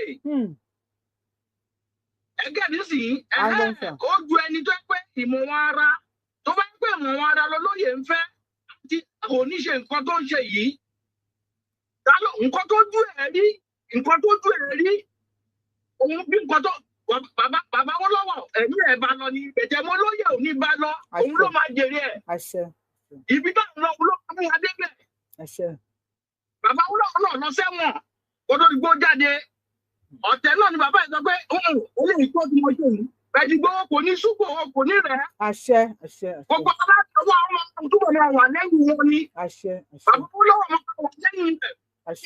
Ẹgẹ́ nísìnyí ó ju ẹni tó pé ìmọ̀ wọn ara tó bá pé ìmọ̀ wọn ara lọ lóye ń fẹ́ àti kò ní ṣe nǹkan tó ń ṣe yìí. Nǹkan tó ju ẹ̀ rí nǹkan tó ju ẹ̀ rí òun bí nǹkan tó bàbá wọn lọ́wọ́ ẹ̀mí ẹ̀ bá lọ ní ìgbẹ̀jẹ̀mọ́ lóye ò ní bá lọ òun ló máa jèrè ẹ̀. Ibi tó ń lọ ló mú adé bẹ̀. Bàbá wọn náà lọ sẹ́wọ̀n kó tó di gbó jáde ọ̀tẹ̀ náà ni bàbá ẹ̀ sọ pé òun ìtọ́ tí mo ṣe yìí bẹ́ẹ̀ ti gbówó kò ní súpò kò ní rẹ̀. Gbogbo aláàtọwọ́ àwọn ọmọ túbọ̀ máa wà lẹ́yìn wọn ni. Bàbá wọn lọ́wọ́ máa wà lẹ́yìn rẹ̀.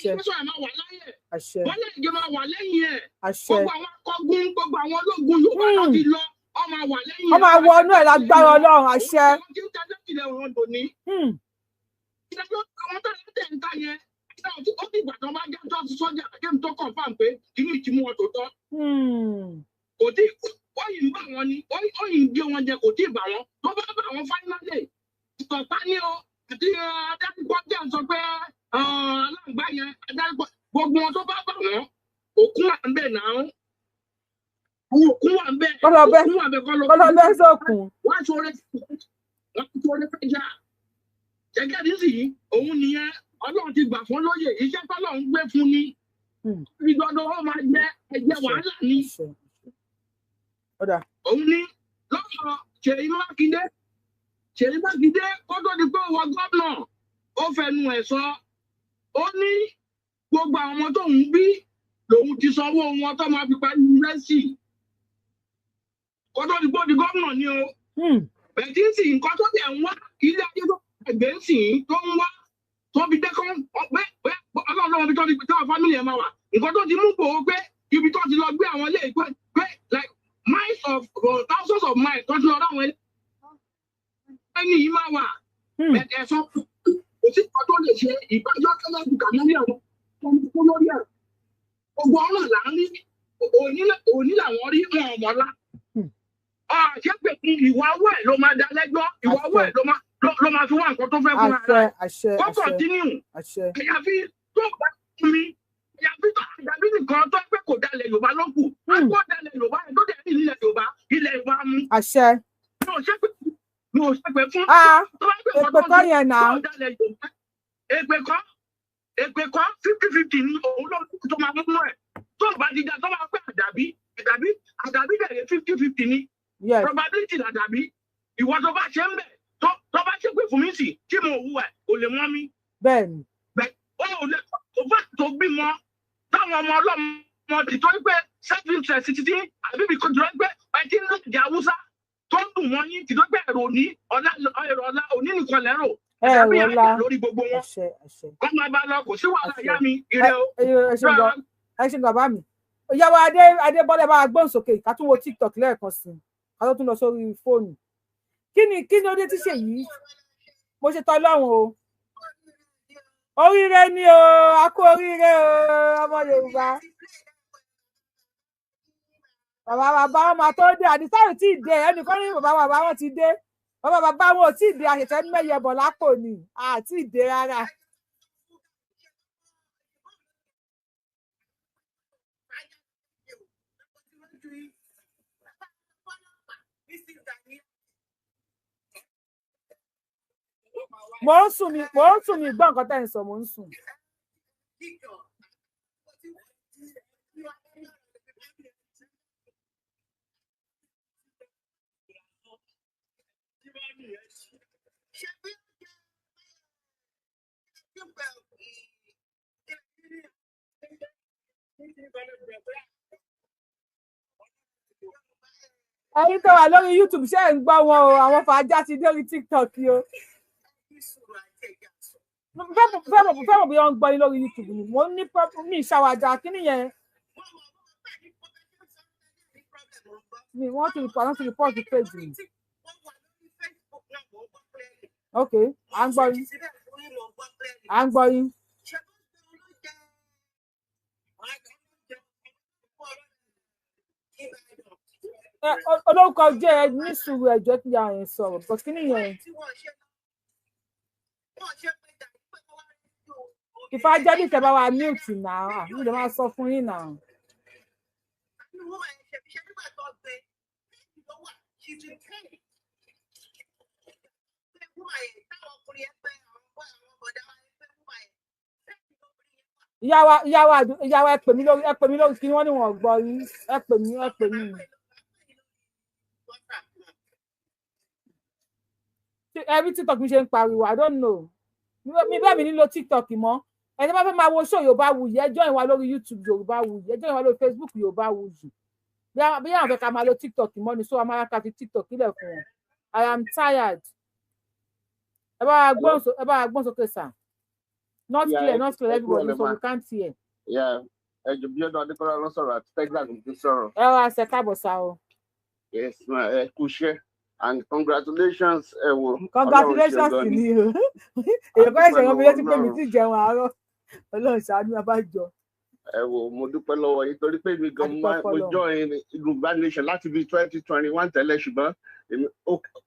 Ìgbésọ̀ máa wà láyé ẹ̀. Wọ́n lè jẹ́ máa wà lẹ́yìn ẹ̀. Gbogbo àwọn akọgun gbogbo àwọn ológun Yorùbá náà ti lọ ọ máa wà lẹ́yìn ẹ̀. Ọ máa wọ inú ẹ̀ lágbára Ọlọ́run àṣẹ. Wọ́n ti ń tẹ́lẹ̀ ìlẹ̀ wọn tò ní. Ìdájọ́ àwọn tó ń tẹ̀ ń ta yẹn ó ti ìgbà tó bá jẹ́ tó ti sọ́jà kéem tó confirm pé kí ni ìtìmú wọn tó tọ́. Kò tí ó yìí ń bá wọn ni ó yìí ń gé wọn jẹ kò tí ì bà wọn tó bá bá wọn fáínálì ìtọ̀pá ní o àti adájọ́ jẹ́ sọ pé aláǹgbá yẹn adájọ́ gbogbo wọn tó bá bà wọn òkun wà ń bẹ̀ náà àwọn òkun wà ń bẹ̀ òkun wà ń bẹ̀ kọlọ́bẹ́ sọ̀kùn. Wọ́n ṣoore fẹ́ jà gẹ́gẹ́ bí sì òun nìyẹn Ọlọ́run ti gbà fún lóye iṣẹ́ tọ́lọ́run gbé fún ni ìdọ́dọ̀ ó máa jẹ ẹ̀jẹ̀ wàhálà ni. Òun ni lọ́sọ̀ Ṣèyí Mákindé kó tó di pé ó wọ gómìnà ó ó fẹnu ẹ̀ sọ ó ní gbogbo àwọn ọmọ tó ń bí lòun ti sanwó wọn tó máa fi parí yunifásitì kó tó di gbó di gómìnà ni o bẹ̀tí sì nǹkan tó dẹ̀ ń wá ilé ayé tó ẹgbẹ́ sì tó ń wá tó fi dẹ́kọ́ ọgbẹ́ ọlọ́run ibi tó ti táwọn fámìlì ẹ̀ máa wà nǹkan tó ti mú gbòó pé ibi tó ti lọ gbé àwọn ilé ìpẹ́ pé like miles of thousands of miles tó ti lọ ráwọn ẹni yìí máa wà ẹ̀sọ́ kò sí nǹkan tó lè ṣe ìbájọ́ kẹ́lẹ́ ìgbà lórí àwọn tó lórí ẹ̀ gbogbo ọ̀rọ̀ là ń rí òní làwọn rí wọn ọ̀mọ́lá ṣé pé ìwà owó ẹ̀ ló máa dá lẹ́jọ́ ìwà owó ẹ̀ ló máa fi wá nǹkan tó fẹ́ fún ara rẹ̀ kó kọ̀tínú àyàfi tó bá mi àyàfi nìkan tó pé kò dalẹ̀ Yorùbá ló kù wọ́n kó dalẹ̀ Yorùbá ẹ̀ tó dẹ̀ ní ilẹ̀ Yorùbá mú. mi ò ṣe pé fún èpè kọ́ yẹn náà èpè kan 50-50 ní òun ló tó máa mú ẹ̀ tó bá ti dá tó máa pẹ́ àdàbí bẹ̀rẹ̀ 50-50 ní probability àdàbí ìwọ tó bá ṣe ń bẹ̀ tó bá ṣe pé fún mi sì tí mo wù ẹ̀ kò lè mọ́ mi. bẹ́ẹ̀ni. ó lè tó bá tó bímọ táwọn ọmọ ọlọ́mọ ti tó pé self interest títí àbí bí kò tó pé ẹtí ń lòdì Haúsá tó ń dùn wọ́n yín ti tó pé ẹ̀rọ òní ọ̀la òní nìkan lẹ́rọ àbí àjà lórí gbogbo wọn. wọ́n máa bá lọ kò sí wàhálà ìyá mi ire o. ẹ ṣe bàbá mi ìyàwó Adébọ́lá bá gbóhùn sókè ká tún wo TikTok lẹ́ẹ̀kan sí ká tó tún lọ sórí fóònù kí ni ó dé tí ṣe yìí mo ṣe tọ́ lọ́rùn o oríire ni o a kú oríire o ọmọ Yorùbá bàbá wọn máa tó dé àdìsá ò tí ì dé ẹnìkan ní bàbá wọn ti dé bàbá wọn ò tí ì dé àṣẹṣẹ mẹyẹ bọ lápò ni àti ìdè rárá. mo ń sùn mi gbọ́ nǹkan tẹ́ ń sọ mo ń sùn. ẹ̀yin tó wà lórí YouTube ṣe ń gbọ́ wọn o àwọn fàájà ti dé orí TikTok o fẹ́ mọ̀ bí wọ́n ń gbọ́ yín lórí YouTube ni mo ní mi ìṣàwàdà kí nìyẹn mi wọ́n ti report the page mi ok à ń gbọ́ yín olórúkọ jẹ́ ẹ ní sùúrù ẹjọ́ tí a yẹn sọ̀rọ̀ but kí nìyẹn ìfàjẹ́bí tẹ́ bá wa mute náà mi lè máa sọ fún yín náà. ìyá wa ẹ pè mí lórí kí wọ́n ní wọ́n gbọ́ yín ẹ pè mí. Every TikTok mi ṣe ń pariwo I don't know mi bẹ́ẹ̀ mi nílò TikTok mọ́ ẹni bá fẹ́ máa wo show Yorùbáwùyí ẹ join wa lórí YouTube Yorùbáwùyí ẹ join wa lórí Facebook Yorùbáwùyí bí àwọn fẹ́ ká máa lo TikTok mọ́ ni so a máa ká fi TikTok sílẹ̀ fún wọn I am tired ẹ bá wa gbọ́n sókè sà not clear everybody so we can't hear. ẹjọ bí ọdún Adékọ́lá ló sọ̀rọ̀ àti Texas ló sọ̀rọ̀. ẹ wá ṣe káàbọ̀ sá o. yes ma ẹ kú iṣẹ́ and congratulations ẹ wo. congratulations ni o èyí kọ́ ẹ̀ṣẹ̀ wọn bí létí pé mi ti jẹun àárọ̀ Ọlọ́run ṣàánú abájọ. ẹ wo mo dúpẹ́ lọ́wọ́ yìí torí pé mi gan mo join Yorùbá Nation láti bí 2021 tẹ́lẹ̀ ṣùgbọ́n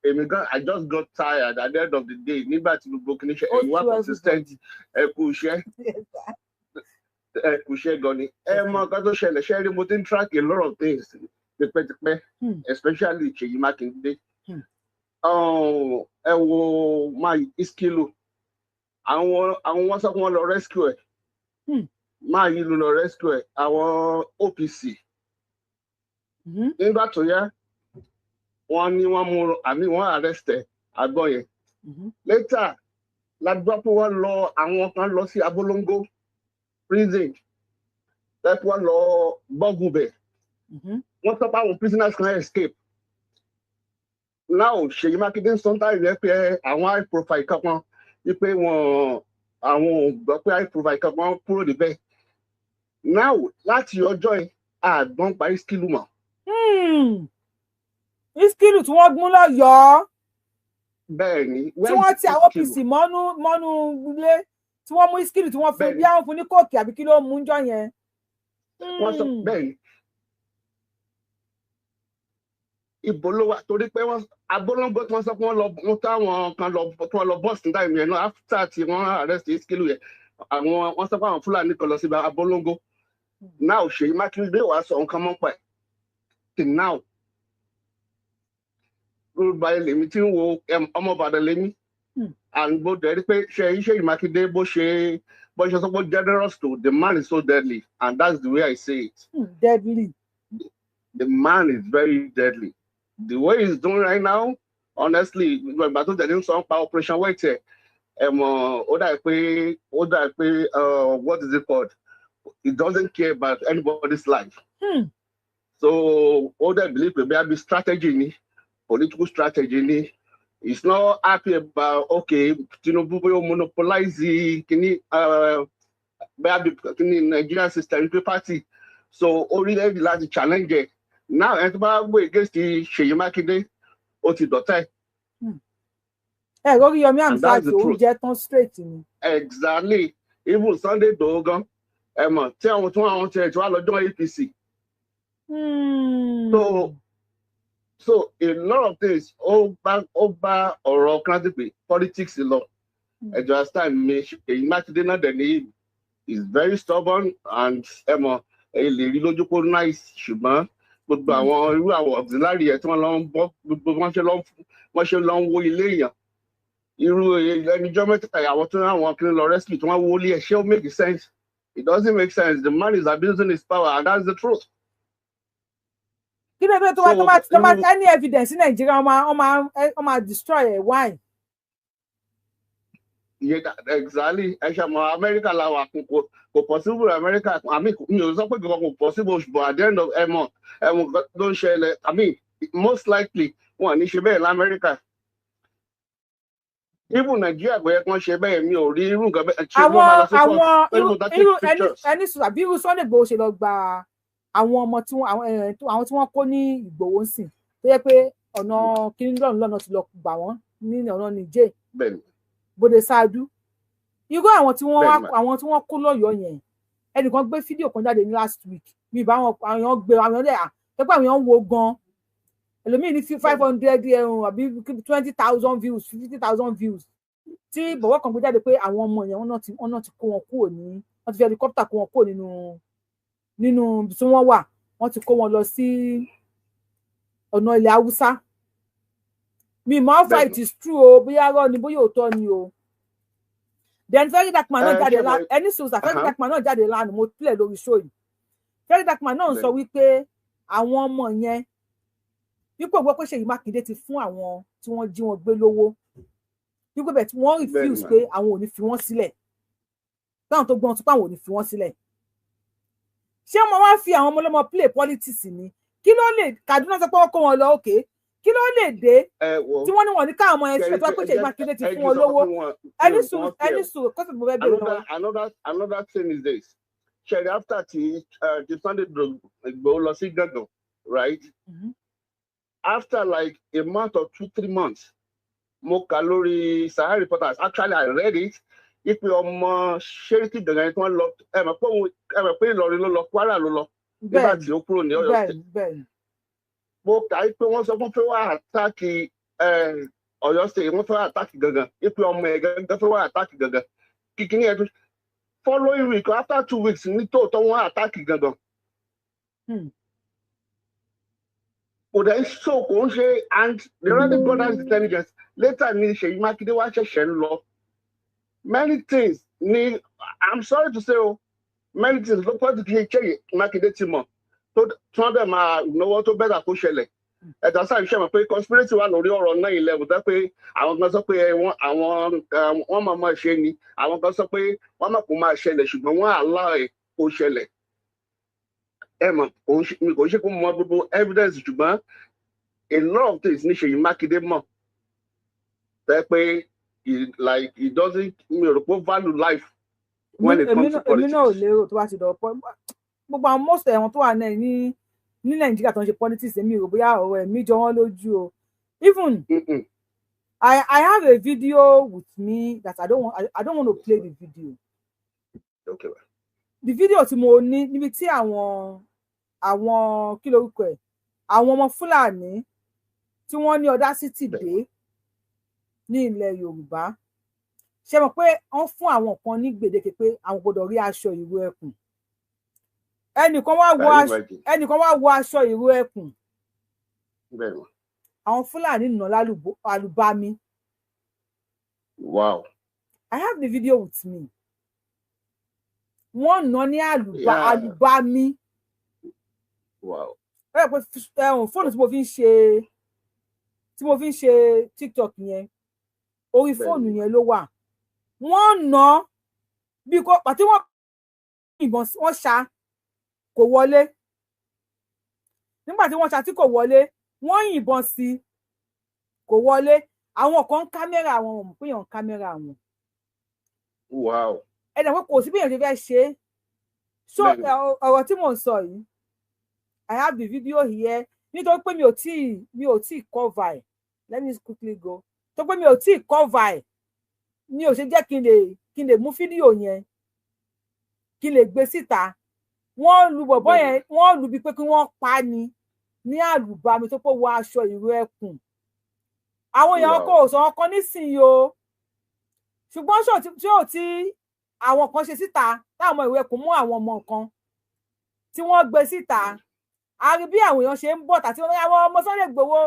èmi gan I just got tired at the end of the day nígbà tí gbogbo kìíní ṣe ẹ̀yin wá consistent ẹ kú iṣẹ́ gan ni ẹ mọ nǹkan tó ṣẹlẹ̀ ṣe rí mo ti ń track a lot of things tipẹ́tipẹ́ especially Ṣèyí Mákindé ẹ wo máa Iskilo àwọn wọn sọ pé wọn lọ rescue ẹ máa yí lọ rescue ẹ àwọn OPC nígbà tó yá wọn ní wọn mú àmì wọn arrest ẹ àgbọn yẹn later lágbá pé wọ́n lọ àwọn kan lọ sí Abolongo prison lẹ́pọ̀ wọ́n lọ Bọ́gùbẹ̀ wọ́n sọ pé àwọn prisoners kan escape now Ṣèyí Mákindé sometimes rẹ pé àwọn high profile kankan wípé wọn àwọn ò gbọ́ pé high profile kankan kúrò níbẹ̀ now láti ọjọ́ yìí àgbọn parí skilu mọ́. Iskilu tí wọ́n gún lọ́yọ̀ọ́. Bẹ́ẹ̀ ni. Tí wọ́n ti àwọn OPC mọ́nú ilé tí wọ́n mú Iskilu tí wọ́n fi bí àwọn fún ní kóòkì àbí kí ló mú jọ yẹn. Wọ́n sọ bẹ́ẹ̀ ni. Ibo ló wà torí pé wọ́n Abolongo tí wọ́n sọ pé wọ́n táwọn kan lọ bọ́ọ̀sì nígbà yẹn náà after tí wọ́n arrest Iskilu yẹn àwọn wọ́n sọ pé àwọn Fúlàní kan lọ sí Abolongo. Now Ṣèyí Mákindé wàá sọ nǹkan mọ́ pa ẹ̀ till now. Yorùbá lèmi tí ń wo ọmọ Ìbàdàn lèmi and bó dẹ̀ rí pé Ṣèyí Mákindé bó ṣe sọ pé generous to the man is so deadly and that's the way I say it. Deadly. The man is very deadly. The way he's doing right now, honestly, ìgbà tó tẹ̀lé ń sọ pa operation weight ẹ̀ ó dà pé what is it called? He doesn't care about anybody's life. So all that believe pé bí strategy ni. Political strategy ni. He's not happy about okay Tinubu will monopolize kini Nigerian system party so orílẹ̀-èdè láti challenge it. Now ẹni tó bá gbé against Ṣèyí Mákindé ó ti dọ̀tá ẹ̀. Lórí Yomi Amzat ó jẹ́ tán straight ni. Exactly. Even Sunday Igboho gan mọ̀ tí àwọn tí wá lọ́jọ́ APC. So a lot of things ó bá ọ̀rọ̀ krantipe politics lọ. Ẹ̀jọ̀ as time mi Ṣèyí Mákindé náà dẹ̀ ní is very stubborn and lè rí lójú kó nice ṣùgbọ́n gbogbo àwọn irú àwọn auxiliary ẹ̀ tí wọ́n lọ ń bọ́ gbogbo wọ́n ṣe lọ ń wo ilé èèyàn. Irú ẹnìjọ́ mẹ́ta àwọn tó àwọn kiri lọ rescue tí wọ́n wo ilé ẹ̀ ṣé ó make sense? It doesn't make sense. The man is abusing his power and that's the truth. Kí ló dé tó wá any evidence in Nigeria wọ́n máa destroy ẹ̀ why? Yeah, exactly. Ẹ ṣe mọ America la wà kò possible America mi ò sọ pé kò possible but at the end of ẹmọ ló ń ṣẹlẹ̀ most likely wọn ní ṣe bẹ́ẹ̀ l'America. Even Nigeria gbé ẹ̀kan ṣe bẹ́ẹ̀ mi ò rí irú nǹkan bẹ́ẹ̀. Ẹni sùn àbí irú Sunday Igboho ṣe lọ gba àwọn ọmọ tí wọ́n kó ní Ìgbòho ń sìn tó yẹ pé ọ̀nà kìnìún lọ́nà ti lọ gbà wọ́n ní ọ̀nà Niger bóde ṣáájú irú àwọn tí wọ́n kó lọ́yọ̀ọ́ yẹn ẹnìkan gbé fídíò kan jáde ní last week bí ìbá àwọn gbé àwọn ọdẹ pẹ́pẹ́ àwọn ń wo gan ẹlòmíì ní 500 àbí 20,000 views 50,000 views tí bọ̀wọ́ kan gbé jáde pé àwọn ọmọ yẹn wọ́n náà ti kó wọn kúrò ní wọ́n ti fi helicopter kó wọn kúrò nínú tí wọ́n wà wọ́n ti kó wọn lọ sí ọ̀nà ilẹ̀ Haúsá mi mọ̀ how it is true o bóyá rọ́ ni bóyá òótọ́ ni o then Very Dark Man náà jáde lánàá ẹni sùúrù Very Dark Man náà jáde lánàá mo tilẹ̀ lórí show yìí Very Dark Man náà sọ wípé àwọn ọmọ yẹn wípé gbọ́ pé Ṣèyí Mákindé ti fún àwọn tí wọ́n jí wọn gbé lówó wípé bẹ́ẹ̀ tí wọ́n refuse pé àwọn ò ní fi wọ́n sílẹ̀ táwọn tó gbọ́n tó pé àwọn ò ní fi wọ́n sílẹ̀ ṣé ọmọ wa fi àwọn ọmọ ọlọ́mọ play politics ni kí ló lè Kaduna sọ pé wọ́n kó wọn lọ òkè kí ló lè dé tí wọ́n ní wọ́n ní káwọn ọmọ yẹn sílẹ̀ tó wá pé Ṣèyí Mákindé ti fún wọn lówó ẹni sùn kọ́sì mo fẹ́ bẹ̀rẹ̀ lọ́wọ́. Another thing is this ṣẹ̀rí after ti Sunday Igboho lọ sí Gàngàn right after like a month or 2-3 months mo kà lórí Sahara Reporters actually I read it ipe ọmọ ṣẹ́ríkì Gàngàn tí wọ́n lọ ẹ mọ̀ pé Ìlọrin ló lọ Kwara ló lọ nígbà tí ó kúrò ní Ọ̀yọ́ State mo kà í pé wọ́n sọ fún pé wọ́n àtàkì Ọ̀yọ́ State wọ́n fẹ́ àtàkì Gàngàn ipe ọmọ ẹ̀ Gàngàn fẹ́ wọ́n àtàkì Gàngàn kíkíní ẹ̀ tó following week after 2 weeks ní tòótọ́ wọ́n àtàkì Gàngàn. Kò dẹ̀ so kò ń ṣe and the already got that intelligence later ní Ṣèyí Mákindé wá ṣẹ̀ṣẹ̀ ń lọ. Many things ni I'm sorry to say many things ló pọ̀ jù kí Ṣèyí Mákindé ti mọ̀ tó tí wọ́n dẹ̀ máa náwó tó bẹ́ẹ̀ kó ṣẹlẹ̀ ẹ̀dá sáà ṣe mọ̀ pé conspiracy wà lórí ọ̀rọ̀ 9/11 tó pé àwọn kan sọ pé wọ́n máa ṣe ni àwọn kan sọ pé wọ́n máa kó máa ṣẹlẹ̀ ṣùgbọ́n wọ́n allow ẹ̀ kó ṣẹlẹ̀ ẹ mọ̀ kò ṣe kó mọ gbogbo evidence ṣùgbọ́n a lot of things ní Ṣèyí Mákindé mọ̀ tẹ́ pé he doesn't mi ò rò pé value life when it comes to politics. èmi náà ò lérò tó bá ti dọ̀ pọ̀ gbogbo àwọn most ẹ̀wọ̀n tó wà náà ní Nàìjíríà tó ń ṣe politics èmi rò bóyá ọ̀rọ̀ ẹ̀mí jọ wọ́n lójú o even I have a video with me that I don't want to play the video. Okay. The video tí mo ní níbi tí àwọn kí lorúkọ ẹ̀ àwọn ọmọ Fúlàní tí wọ́n ní audacity dé ní ilẹ̀ Yorùbá ṣe mọ̀ pé wọ́n fún àwọn kan ní gbèdéke pé àwọn gbọ́dọ̀ rí aṣọ ìró ẹkùn ẹnìkan wá wọ aṣọ ìró ẹkùn àwọn Fúlàní nà lálùbami. Wow. I have the video with me. Wọ́n nà ní àlùbami. Wow. Fóònù tí mo fi ń ṣe TikTok yẹn orí fóònù yẹn ló wà. Wọ́n nà bí kò pàtí wọ́n ìbọn wọ́n ṣá kò wọlé. Nígbà tí wọ́n ṣá tí kò wọlé wọ́n yìnbọn sí kò wọlé. Àwọn kan kámẹ́rà àwọn ọmọ pé yàn kámẹ́rà wọn. Wow. Ẹ̀dá pé kò sí bí èèyàn ṣe fẹ́ ṣe é. So ọ̀rọ̀ tí mò ń sọ yìí I have the video here nítorí pé mi ò tí cover ẹ̀. Let me quickly go. Tó pé mi ò tí cover ẹ̀ mi ò ṣe jẹ́ kí n lè mú fídíò yẹn kí n lè gbé síta. Wọ́n lu bọ̀bọ́ yẹn wọ́n lu bí pé kí wọ́n pa ni ní àlùbami tó pé wọ aṣọ ìró ẹkùn. Àwọn èèyàn kò sọ ọkọ nísìnyí o ṣùgbọ́n tí ò tí àwọn kan ṣe síta táwọn ìwé ẹkùn mú àwọn ọmọ kan tí wọ́n gbé síta a rí bí àwọn èèyàn ṣe ń bọ̀ tàbí àwọn ọmọ Sunday Igboho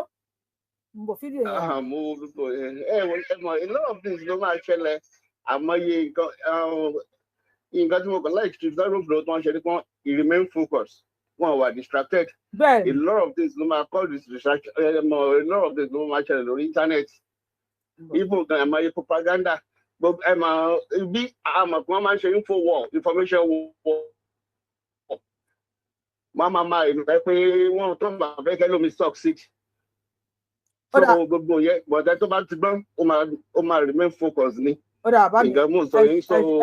ń bọ̀ fídíò yẹn. A lot of things ló máa ṣẹlẹ̀ àmọye nǹkan tí mo kàn láì ṣe zero blow tó ń ṣe ní pọ́n remain focused wọn wà distracted. Bẹ́ẹ̀ni. A lot of things ló máa cause this distraction a lot of things ló máa ṣẹlẹ̀ lórí internet even kan àmọye propaganda gbogbo bí àmọ̀ kí wọ́n máa ń ṣe info war information war wọ́n máa ìrìnlẹ̀ pé wọ́n tó ń bà fẹ́ kẹ́ lómi succeed. So gbogbo yẹn bọ̀dẹ́ tó bá ti gbọ́n ó máa remain focused ni. Nǹkan mú sọ yín sọ irú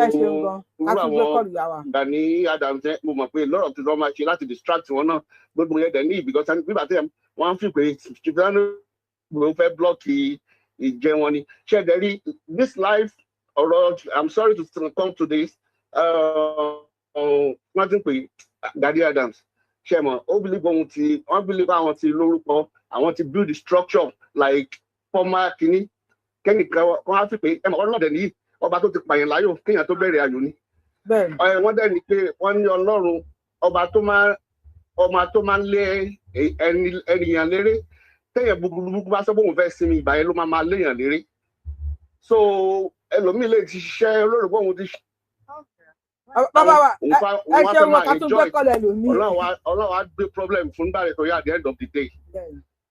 àwọn Gani Adams mo mọ̀ pé lọ́rọ̀ tí wọ́n máa ṣe láti distract wọn náà gbogbo yẹn dẹ̀ ní because nígbà tí wọ́n fi pé ṣùgbọ́n ló fẹ́ blọ́ọ̀kì ìjẹ wọn ni ṣé ẹ̀dẹ̀ rí this life ọ̀rọ̀ I'm sorry to come to this wọ́n ti ń pè Gani Adams ṣe mọ̀ ó believe àwọn ti lórúkọ àwọn ti build the structure like former kìíní kẹ́nìkan wọ́n á fi pé ọlọ́dẹ nìyí ọba tó ti pààyàn láyò kéèyàn tó bẹ̀rẹ̀ ayò ni. Wọ́n dẹ̀ ní pé wọ́n ní Ọlọ́run ọba tó máa ń lé ènìyàn léré téèyàn búburú bá sọ pé òun fẹ́ sinmi ìgbà yẹn ló máa léèyàn léré. So ẹlòmíì lè ti ṣiṣẹ́ olórí pé òun ti ṣe. Bàbá wa ẹ ṣe wọn ká tún gbé kọ́lẹ̀ lómi. Ọlọ́run á gbé problem fún gbàrẹ̀ tó yà at the end of the day.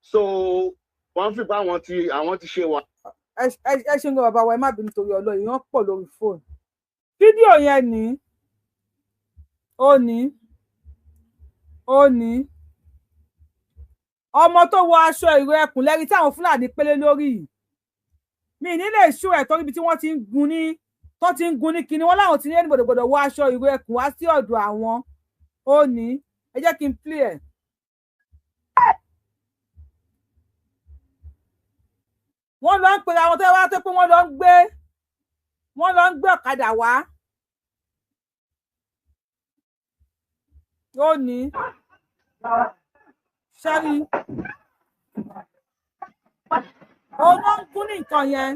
So wọ́n fi pa àwọn ti ṣe wà. Ẹ ṣe ń gbọ́ bàbá wa ẹ má bínú torí Ọlọ́run èèyàn pọ̀ lórí fóònù. Fídíò yẹn ó ní ọmọ tó wọ aṣọ ìró ẹkùn lẹ́rìí tí àwọn Fúlàní pélé lórí yìí mi ní lè ṣó ẹ̀ torí ibi tí wọ́n ti ń gun ní kinní wọn láwọn ti ní ẹni gbọ́dọ̀ wọ aṣọ ìró ẹkùn wá sí ọ̀dọ̀ àwọn ó ní ẹ jẹ́ kí n play ẹ̀. Wọ́n lọ ń pèrè àwọn tó wá tó pé wọ́n lọ ń gbé ọ̀kadà wá. Ó ní ṣẹ́rí òun ló ń gún ní nǹkan yẹn.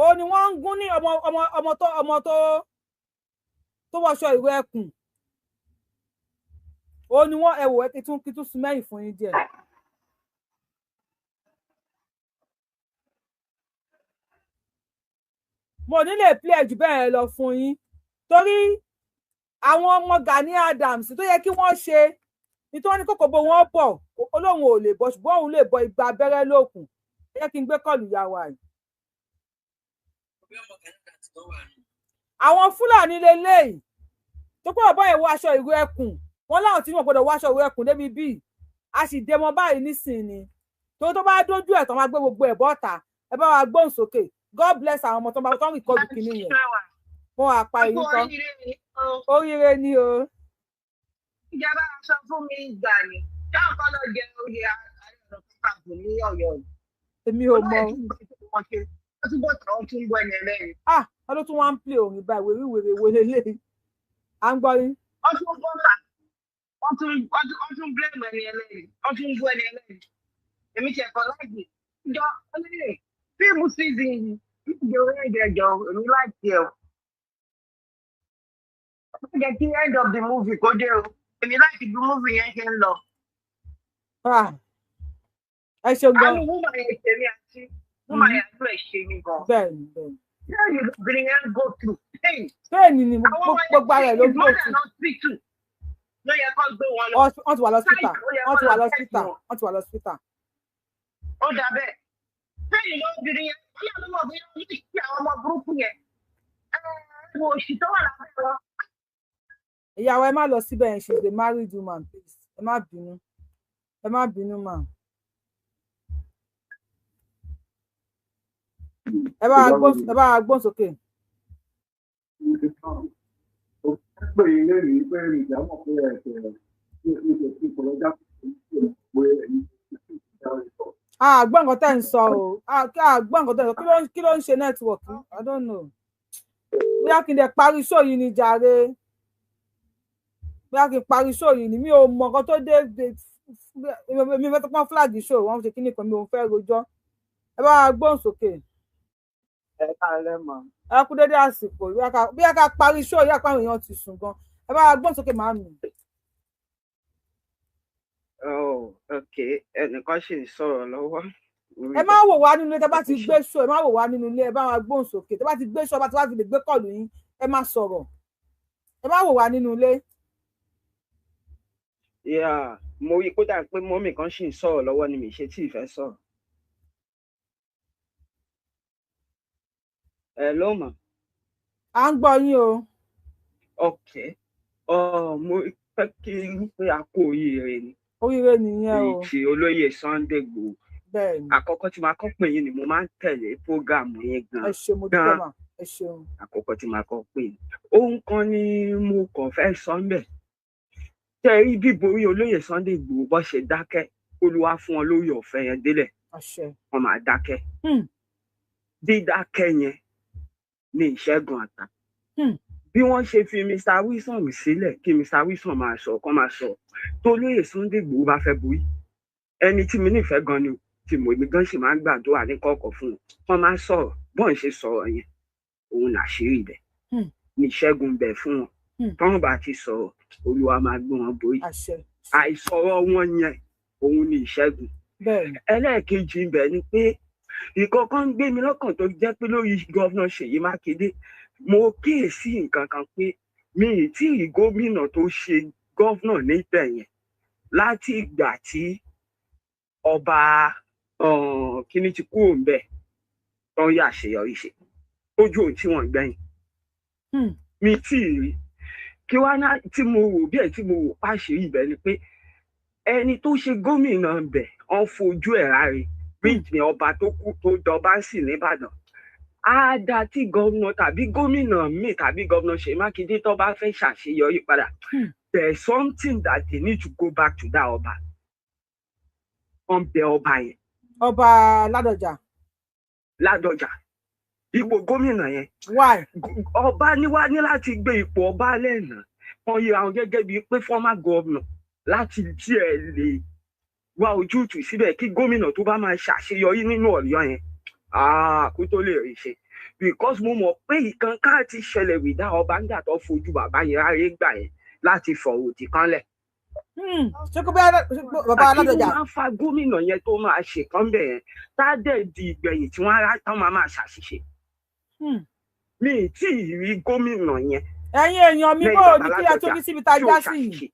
Òun ni wọ́n ń gún ní ọmọ tó wọṣọ ìró ẹkùn. Ó ní wọ́n ẹ̀wò ẹ̀ kí tún sún mẹ́yìn fún yín díẹ̀. Mo ní lè play jù bẹ́ẹ̀ lọ fún yín torí àwọn ọmọ Gani Adams tó yẹ kí wọ́n ṣe nítorí kókò bó wọn bọ̀ olóhùn ò lè bọ̀ ṣùgbọ́n òun lè bọ igba abẹ́rẹ́ lókun ẹ jẹ́ kí n gbé kọ́ọ̀lù ya wa yìí. àwọn Fúlàní lélẹ́yìí tó pọ̀ bọ́ ìwọ aṣọ ìwé ẹkùn wọn láwọn tí wọn gbọdọ̀ wọ aṣọ ìwé ẹkùn débi bíi a sì dé mọ báyìí nísìnyí tó bá dójú ẹ̀ tó máa gbé gbogbo ẹ̀ bọ́ta ẹ bá wa gbóhùn sókè God bless àwọn ọmọ tó bá tán rìkọ́dù kìíní yẹn wọn àpá ìlú kan oríire ni o. ìjọba sọ fún mi ìgbà ni táwọn kan lọ jẹ oyè ààrẹ pàpàpọ̀ ní Ọ̀yọ́ yìí. èmi ò mọ. ó tún bọ̀ tán ó tún bọ̀ ẹni ẹlẹ́yìn. wọn ló tún wá ń plé orin báyìí wèrè wèrè lélẹ̀ à ń gbọ́ yín. wọ́n tún bọ̀ ta wọ́n tún blame ẹni ẹlẹ́yìn wọ́n tún bọ̀ ẹni ẹlẹ́yìn. èmi ṣe ẹ̀kọ́ láìpẹ́ ìjọ ọlẹ́yìn fíìmù season yìí ìjọba ìjẹjọ èmi láìpẹ́ ẹ̀ ó jẹ́ kí end of the movie kó dé o èmi láti bí movie yẹn ṣe ń lọ. ẹ ṣeun gan. àwọn woman yẹn ṣe mí àti woman yẹn àti ẹ̀ ṣe mí gan. bẹ́ẹ̀ni bẹ́ẹ̀ni. bẹ́ẹ̀ni obìnrin yẹn go through pain. bẹ́ẹ̀ni ni gbogbo ara ẹ̀ ló gbó tù. ló yẹ kó gbé wọn lọ. wọ́n ti wà lọ́sítà wọ́n ti wà lọ́sítà wọ́n ti wà lọ́sítà. ó dà bẹ́ẹ̀ bẹ́ẹ̀ni ló obìnrin yẹn wọ́n yà lọ́wọ́ bí wọ́n ti ṣe àwọn ọmọ burúkú yẹn wo òṣì tó wà lábẹ́ wọn. ìyàwó ẹ má lọ síbẹ̀ yẹn she is a married woman please ẹ má bínú mà. ẹ bá wa gbóhùn sókè. Gbọ́ nǹkan tẹ́ ń sọ o gbọ́ nǹkan tẹ́ ń sọ kí ló ń ṣe network I don't know bóyá kí n dẹ̀ parí show yìí ni jàre bóyá kí n parí show yìí ni mi ò mọ nǹkan tó dé mi fẹ́ tó pọ́n flag show wọ́n ṣe kíní kan mi ò fẹ́ rojọ́ ẹ bá wa gbóhùn sókè. ẹ káàárẹ̀ mọ́. ẹ kú dédé àsìkò bóyá ká parí show yìí àpá èèyàn ti sùn gan ẹ bá wa gbóhùn sókè màámi. Oh, okay. Ẹnìkan ṣì ń sọ̀rọ̀ lọ́wọ́. Ẹ má wò wá nínú ilé, tẹ́ bá ti gbé show, ẹ má wò wá nínú ilé, ẹ bá wa gbóhùn sókè. Tẹ́ bá ti gbé show, bá ti wá fi lè gbé kọ́ọ̀lù yín, ẹ má sọ̀rọ̀. Ẹ má wò wá nínú ilé. Yeah, mo rí kódà pé mọ́mì kan ṣì ń sọ̀rọ̀ lọ́wọ́ ni mi ṣe tí ì fẹ́ sọ̀rọ̀. Hello ma. À ń gbọ́ yín o. Okay. Mo fẹ́ kí n pé a kú oríire ni. Oríire nìyẹn o. Ti olóyè Sunday Igboho. Bẹ́ẹ̀ni. Àkọ́kọ́ tí máa kọ́ pè yín ni mo máa ń tẹ̀lé prógáàmù yín gan. Ẹ ṣé mo dúpẹ́ mà. Ẹ ṣeun. Àkọ́kọ́ tí máa kọ́ pè yín. Ohun kan ni mo kàn fẹ́ sọ ń bẹ̀. Tẹ́ rí bíborí olóyè Sunday Igboho bó ṣe dákẹ́, Olúwa fún wọn lórí ọ̀fẹ́ yẹn délẹ̀. Àṣẹ. Wọ́n máa dákẹ́. Dídákẹ́ yẹn ni ìṣẹ́gun àtà. Bí wọ́n ṣe fi Mr. Wilson sílẹ̀ kí Mr. Wilson máa sọ kọ́ máa sọ tó lóye Sunday Igboho bá fẹ́ borí ẹni tí mi nífẹ̀ẹ́ gan ni tí mo èmi gan sì máa ń gbàdúrà ní kọ̀ọ̀kan fún wọn máa sọ̀rọ̀ bọ́n ṣe sọ̀rọ̀ yẹn òun làṣírí ibẹ̀ ní ìṣẹ́gun bẹ̀ fún wọn tọ́wọ́n bá ti sọ̀rọ̀ Olúwa máa gbé wọn borí àìsọ̀rọ̀ wọn yẹn òun ní ìṣẹ́gun. Ẹlẹ́ẹ̀kejì ibẹ̀ ni pé ìkọ̀kan gbé mi lọ́kàn tó jẹ́ pé lórí gọ́vnà Ṣèyí Mákindé mo kíyèsí nǹkan kan pé mi ì tí ì gómìnà tó ṣe gọ́vnà níbẹ̀ yẹn láti ìgbà tí ọba kíní ti kúrò ń bẹ̀ tó ń yà àṣeyọrí ṣe ojú òun tí wọ́n gbẹ̀yìn mi tí ì rí kí wá náà tí mo wò bí ẹ̀ tí mo wò pàṣẹ ibẹ̀ ni pé ẹni tó ṣe gómìnà bẹ̀ wọ́n fojú ẹ̀ ráre bí ní ọba tó kú tó dọba sí nìbàdàn á dá tí gómìnà tàbí gómìnà míì tàbí gómìnà Ṣèyí Mákindé tó bá fẹ́ ṣàṣeyọrí padà there's something that they need to go back to that ọba wọ́n bẹ ọba yẹn. Ọba Ládọjà. Ipò gómìnà yẹn. Why? Ọba níwá ní láti gbé ipò ọba lẹ́nà wọ́n yẹ àwọn gẹ́gẹ́ bíi pé former governor láti díẹ̀ lè wá ojútùú síbẹ̀ kí gómìnà tó bá máa ṣàṣeyọrí nínú Ọ̀yọ́ yẹn kó tó lè rí ṣe because mo mọ̀ pé ìkan ká ti ṣẹlẹ̀ wìdá ọba nígbà tó fojú bàbá yẹn ráyé gbà yẹn láti fọ̀rọ̀ òdì kanlẹ̀. Ṣé kó bá bàbá Ládọjà? Àti wọ́n máa fa gómìnà yẹn tó máa ṣe kan bẹ̀ yẹn tá a dẹ̀ di ìgbẹ̀yìn tí wọ́n á tán máa ṣàṣìṣe. Mi ì tí ì rí gómìnà yẹn ẹ̀yin èèyàn mi bó ní kí ẹ tó ní síbi tá a já sí yìí.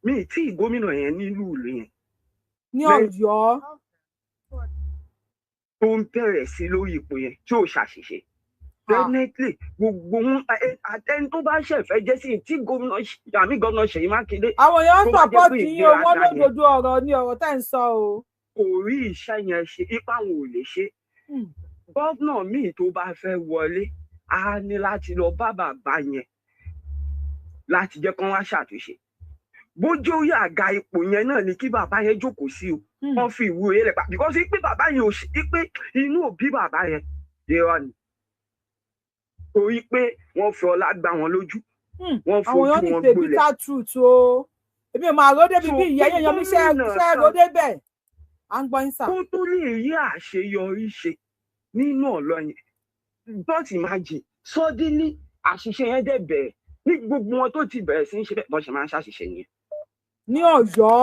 mi tí gómìnà yẹn nílùú ìlú yẹn ní Ọ̀yọ́ tó ń bẹ̀rẹ̀ sí lórí ipò yẹn tí ò ṣàṣìṣe definitely gbogbo wọn àtẹni tó bá ṣẹ̀fẹ̀ jẹ́ sí tí gómìnà Ṣèyí Mákindé. àwọn èèyàn ń sọpọ́ọ̀tì yín o wọ́n lódodo ọ̀rọ̀ ní ọ̀rọ̀ tẹ́ ń sọ o. kò rí iṣẹ́ yẹn ṣe ipá wọn ò lè ṣe gómìnà míì tó bá fẹ́ wọlé á ní láti lọ bá bàbá yẹn láti jẹ́ kán wá ṣàtúnṣe bójú orí àga ipò yẹn náà ni kí bàbá yẹn jókòó sí o wọ́n fi ìwúre rẹ̀ pa because ipe bàbá yẹn ò ṣe ipe inú òbí bàbá yẹn irọ́ ni torí pé wọ́n fi ọlá gbá wọn lójú wọ́n fojú wọn gbolẹ̀. àwọn èèyàn ní tèmi ká truth o èmi ò máa ròde bíbí ìyá èèyàn mi ṣe ròde bẹ́ẹ̀ à ń gbọ́ yín sà. kó tó lè rí àṣeyọrí ṣe nínú ọ̀lọ́ yẹn don't imagine suddenly àṣìṣe yẹn dẹ̀ bẹ̀rẹ̀ ní gbogbo wọn tó ti bẹ̀rẹ̀ sí ń ṣe bẹ́ẹ̀ bọ́n ṣe máa ń ṣàṣìṣe yẹn. ní Ọ̀yọ́.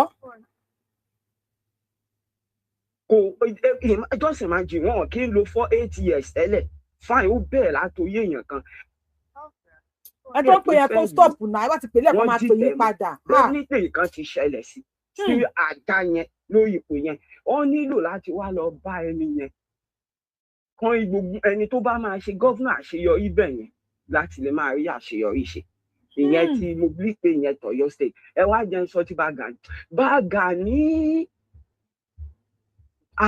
kò just imagine wọn kì í lo 4-8 years tẹ́lẹ̀ fine ó bẹ̀rẹ̀ látòrí èèyàn kan. ẹ tó pè yẹn kó stop náà ẹ bá ti pè lẹ́ẹ̀kan máa pè yín padà. wọ́n ní pé nǹkan ti ṣẹlẹ̀ sí àga yẹn lórí ipò yẹn wọ́n nílò láti wá lọ bá ẹni yẹn kan gbogbo ẹni tó bá máa ṣe gọ́vnà àṣeyọrí bẹ̀ yẹn láti lè máa rí àṣeyọrí ṣe ìyẹn tí mo bí pé ìyẹn tọ̀yọ́ state ẹ wá jẹun sọ ti bá ní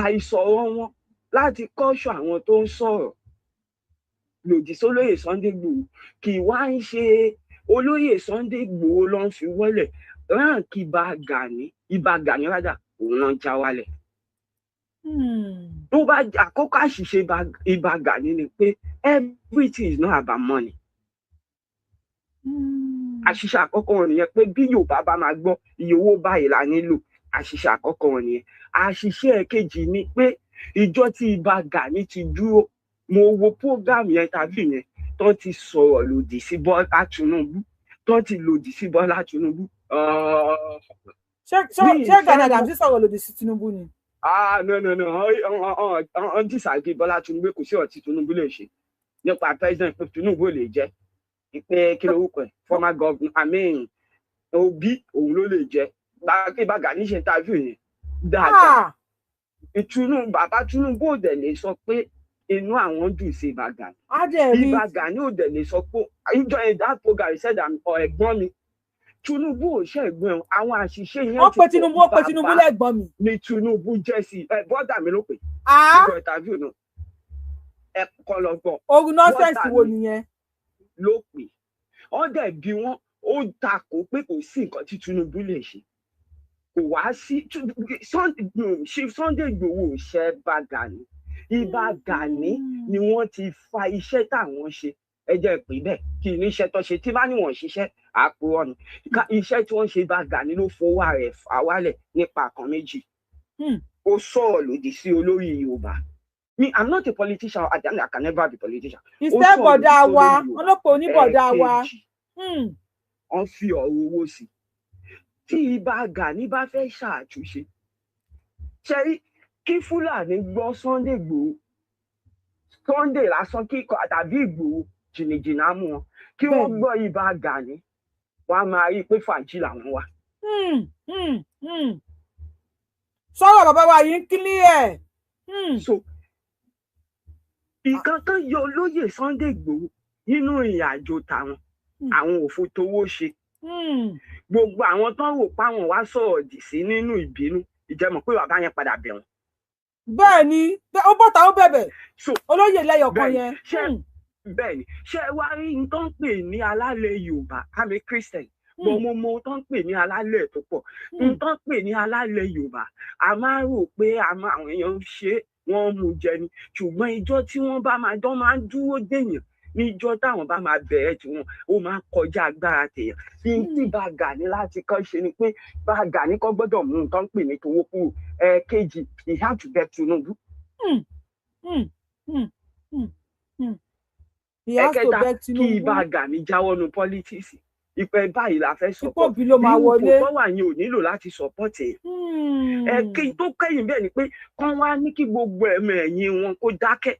àìsọ̀rọ̀ wọn láti kọ́ṣọ́ àwọn tó ń sọ̀rọ̀ lòdì sólóyè Sunday Igboho kì í wá ń ṣe olóyè Sunday Igboho ló ń fi wọlé ránkì Ìbà Gani rádà òun náà já wálẹ̀. tó bá àkọ́kọ́ àṣìṣe Ìbà Gani ni pé everything is not about money. àṣìṣe àkọ́kọ́ wọn nìyẹn pé bí Yorùbá bá máa gbọ́ iye owó báyìí la nílò àṣìṣe àkọ́kọ́ wọn nìyẹn. àṣìṣe ẹ̀kejì ni pé ìjọ tí Ìbà Gani ti dúró mo wo program yẹn tàbí yẹn tó ti sọ̀rọ̀ lòdì sí Bọ́lá Tinubu tó ti lòdì sí Bọ́lá Tinubu. ṣé Gani Adams sọ̀rọ̀ lòdì sí Tinubu ni. no on disagree Bọ́lá Tinubu kò sí ọ̀tí Tinubu lè ṣe nípa president pé Tinubu lè jẹ́ ìpè kí lórúkọ ẹ̀ former governor Obi òun ló lè jẹ́ Ìbà Gani ṣe interview yẹn dáadáa bàbá Tinubu ò dẹ̀ lè sọ pé inú àwọn dùn sí Ìbà Gani. Ìbà Gani ò dẹ̀ lè sọ pé ìjọ that program said ẹ̀gbọ́n mi Tinubu ò ṣe ẹ̀gbọ́n àwọn àṣìṣe yẹn. ó pe Tinubu lẹ́gbọ́n mi. ni Tinubu jẹ́ sí bọ́dà mi ló pè. ìjọ interview náà ẹ kọ́ lọ gbọ́. ogun nọ́ọ̀sẹ̀sì wo nìyẹn. ló pè wọ́n dẹ̀ bí wọ́n ó takò pé kò sí nǹkan tí Tinubu lè ṣe kò wá sí Sunday Igboho ò ṣe Ìbà Gani. Ìbà Gani ni wọ́n ti fa iṣẹ́ táwọn ṣe ẹ jẹ́ pé bẹ́ẹ̀ kí ní iṣẹ́ tó ṣe tí bá ní wọ́n ṣiṣẹ́ àpò ọ̀nà iṣẹ́ tí wọ́n ṣe Ìbà Gani ló fọwọ́ rẹ̀ fà wálẹ̀ nípa kan méjì ó sọ̀rọ̀ lòdì sí olórí Yorùbá. I'm not a politician. I can never be a politician. Iṣẹ́ bọ̀dá wa ọlọ́pàá oníbọ̀dá wa. Wọ́n fi ọ̀rọ̀ owó sí. Tí Ìbà Gani bá fẹ́ ṣàtúnṣe ṣe kí Fúlàní gbọ́ Sunday Igboho Sunday lásán kíkọ tàbí Igboho jìnnìjìnnà mú wọn kí wọ́n gbọ́ Ìbà Gani wọ́n á máa rí i pé fàájì làwọn wà. sọ̀rọ̀ bàbá wa yìí ń kílíẹ̀. so nǹkan kan yọ olóyè Sunday Igboho nínú ìrìn àjò tàwọn àwọn òfò tówó ṣe gbogbo àwọn tó ń rò páwọn wá sọ̀rọ̀ dì sí nínú ìbínú ìjẹmọ̀ pé bàbá yẹn padà bẹ̀ wọ́n. bẹ́ẹ̀ ni ó bọ́ta ó bẹ̀bẹ̀ olóyè lẹ́yọ̀kan yẹn. bẹ́ẹ̀ ni ṣé wá rí n tó ń pè ní alálẹ̀ Yorùbá àmì Christian bọ́ mo mọ tó ń pè ní alálẹ̀ tó pọ̀ n tó ń pè ní alálẹ̀ Yorùbá a máa rò pé àwọn èèyàn ń ṣe wọ́n mú jẹ ni ṣùgbọ́n ìjọ tí wọ́n bá máa dúró dèèyàn níjọ́ táwọn bá máa bẹ̀rẹ̀ tí wọn ó máa kọjá agbára tèèyàn bí tí Ìbà Gani láti kọ́ ṣe ni pé Ìbà Gani kọ́ gbọ́dọ̀ mú un tó ń pè ní tówó kúrò kejì he had to get Tinubu. ẹ̀kẹta kí Ìbà Gani jáwọ́ nu pọ́lítíìsì ìpẹ́ báyìí la fẹ́ sọ̀pọ̀ bí ipò tó wà yẹn ò nílò láti sọ̀pọ̀tì ẹ̀kí tó kẹ́yìn bẹ́ẹ̀ ni pé kán wá ní kí gbogbo ẹ̀mọ ẹ̀yìn wọn kó dákẹ́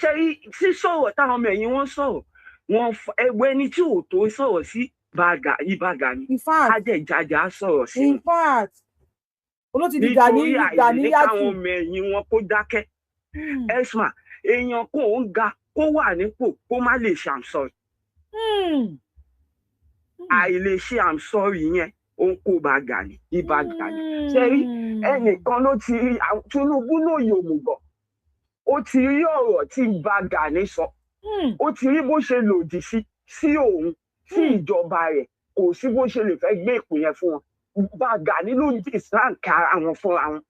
ṣe sísọ̀rọ̀ táwọn ọmọ ẹ̀yìn wọn sọ̀rọ̀ wọn ẹgbẹ́ ẹni tí ò tó sọ̀rọ̀ sí ìbàgà ni ajẹ́jájà sọ̀rọ̀ sí in fact olóòtú di Gani nítorí káwọn ọmọ ẹ̀yìn wọn kó dákẹ́ esma èèyàn kò ń ga kó wà nípò kó má lè ṣe I'm sorry àìlè ṣe I'm sorry yẹn ó ń kó bá Gani ìbàgà ni ṣẹ́rí ẹnìkan ló ti rí Tinubu lóye òmùgọ̀ ó ti rí ọ̀rọ̀ tí bá Gani sọ ó ti rí bó ṣe lòdì sí òun sí ìjọba rẹ̀ kò sí bó ṣe lè fẹ́ gbé ipò yẹn fún wọn bá Gani ló ń dìsáǹkà àwọn fúnra wọn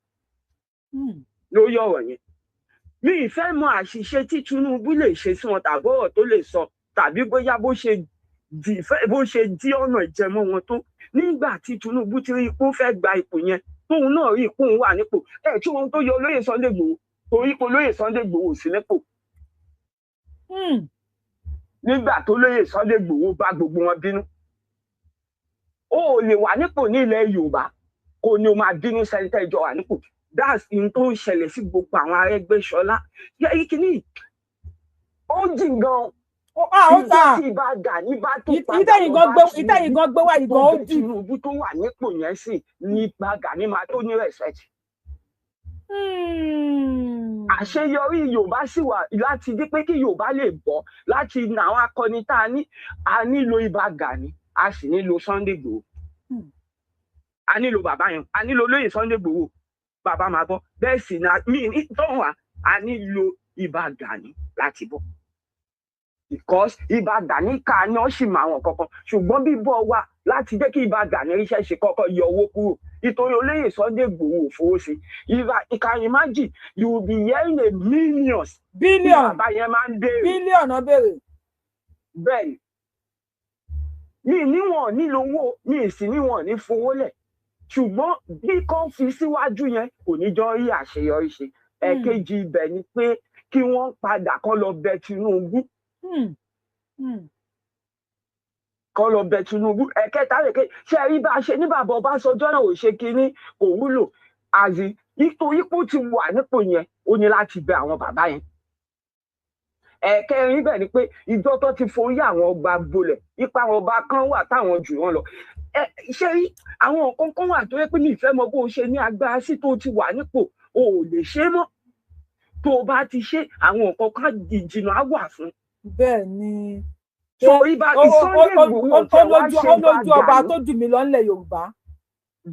lórí ọ̀rọ̀ yẹn mi ì fẹ́ mọ àṣìṣe tí Tinubu lè ṣe sí wọn tàbí ọ̀rọ̀ tó lè sọ tàbí bóyá bó ṣe dí ọ̀nà ìjẹmọ́ wọn tó nígbà tí Tinubu ti rí ipò fẹ́ gba ipò yẹn tóun náà rí ipò òun wà nípò tí wọn tó yọ olóyè Sunday Igboho torí pé olóyè Sunday Igboho sí nípò nígbà tó olóyè Sunday Igboho bá gbogbo wọn bínú ó lè wà nípò ní ilẹ̀ Yorùbá kò ní o máa bínú sẹ́ńtẹ́ ìjọ wà nípò that's in tó ń ṣẹlẹ̀ sí gbogbo àwọn Arẹ́gbẹ́ṣọlá yẹ kíní ó jìn gan ìjọ tí ìbá Gani bá tó padà ìtẹ̀yìn gan gbé wá ìgbọ̀n ó jìn Tinubu tó wà nípò yẹn sì ní ìbá Gani máa tó ní respect. Àṣeyọrí Yorùbá sì wà láti dí pé kí Yorùbá lè bọ́ láti àwọn akọni tá a nílò ìbá Gani a sì nílò Sunday Igboho a nílò bàbá yẹn a nílò olóyè Sunday Igboho bàbá máa bọ́ bẹ́ẹ̀ sì ni mí tọ́hún wa a nílò ìbá Gani láti bọ́ because ìbá Gani ká ní ọ́ sì máa wọn kankan ṣùgbọ́n bíbọ́ wa láti jẹ́ kí ìbá Gani ríṣẹ́ ṣe kọ́kọ́ yọ owó kúrò nítorí olóyè Sunday Igboho ò fowó sí you can imagine you will be hearing a millions billion bàbá yẹn máa ń béèrè billion ọ béèrè bẹ́ẹ̀ ni níwọ̀n nílò owó ní ìsìn níwọ̀n ní fowó lẹ̀ ṣùgbọ́n bí kan fi síwájú yẹn kò ní jọ rí àṣeyọrí ṣe ẹ̀kejì ibẹ̀ ni pé kí wọ́n padà kọ́ lọ bẹ Tinubu kọ́ lọ bẹ Tinubu ẹ̀kẹta rẹ̀ ṣe rí bá a ṣe ní bàbá Ọbásanjọ́ náà ò ṣe kínní kò wúlò àzì ipò ti wà nípò yẹn ó ní láti bẹ àwọn bàbá yẹn ẹ̀kẹrin bẹ̀ ni pé ìjọ tó ti forí àwọn ọgbà bolẹ̀ ipa àwọn ọba kan wà táwọn jù wọn lọ ṣé rí àwọn nǹkan kan wà tó yẹ pé mi ìfẹ́ mọ bó o ṣe ní agbára sí tó ti wà nípò o ò lè ṣe mọ́ tó o bá ti ṣe àwọn nǹkan kan ìjìnà á wà fún. bẹ́ẹ̀ ni torí bá Sunday Igboho tẹ wá ṣe olójú ọba tó jù mí lọ nílẹ̀ Yorùbá.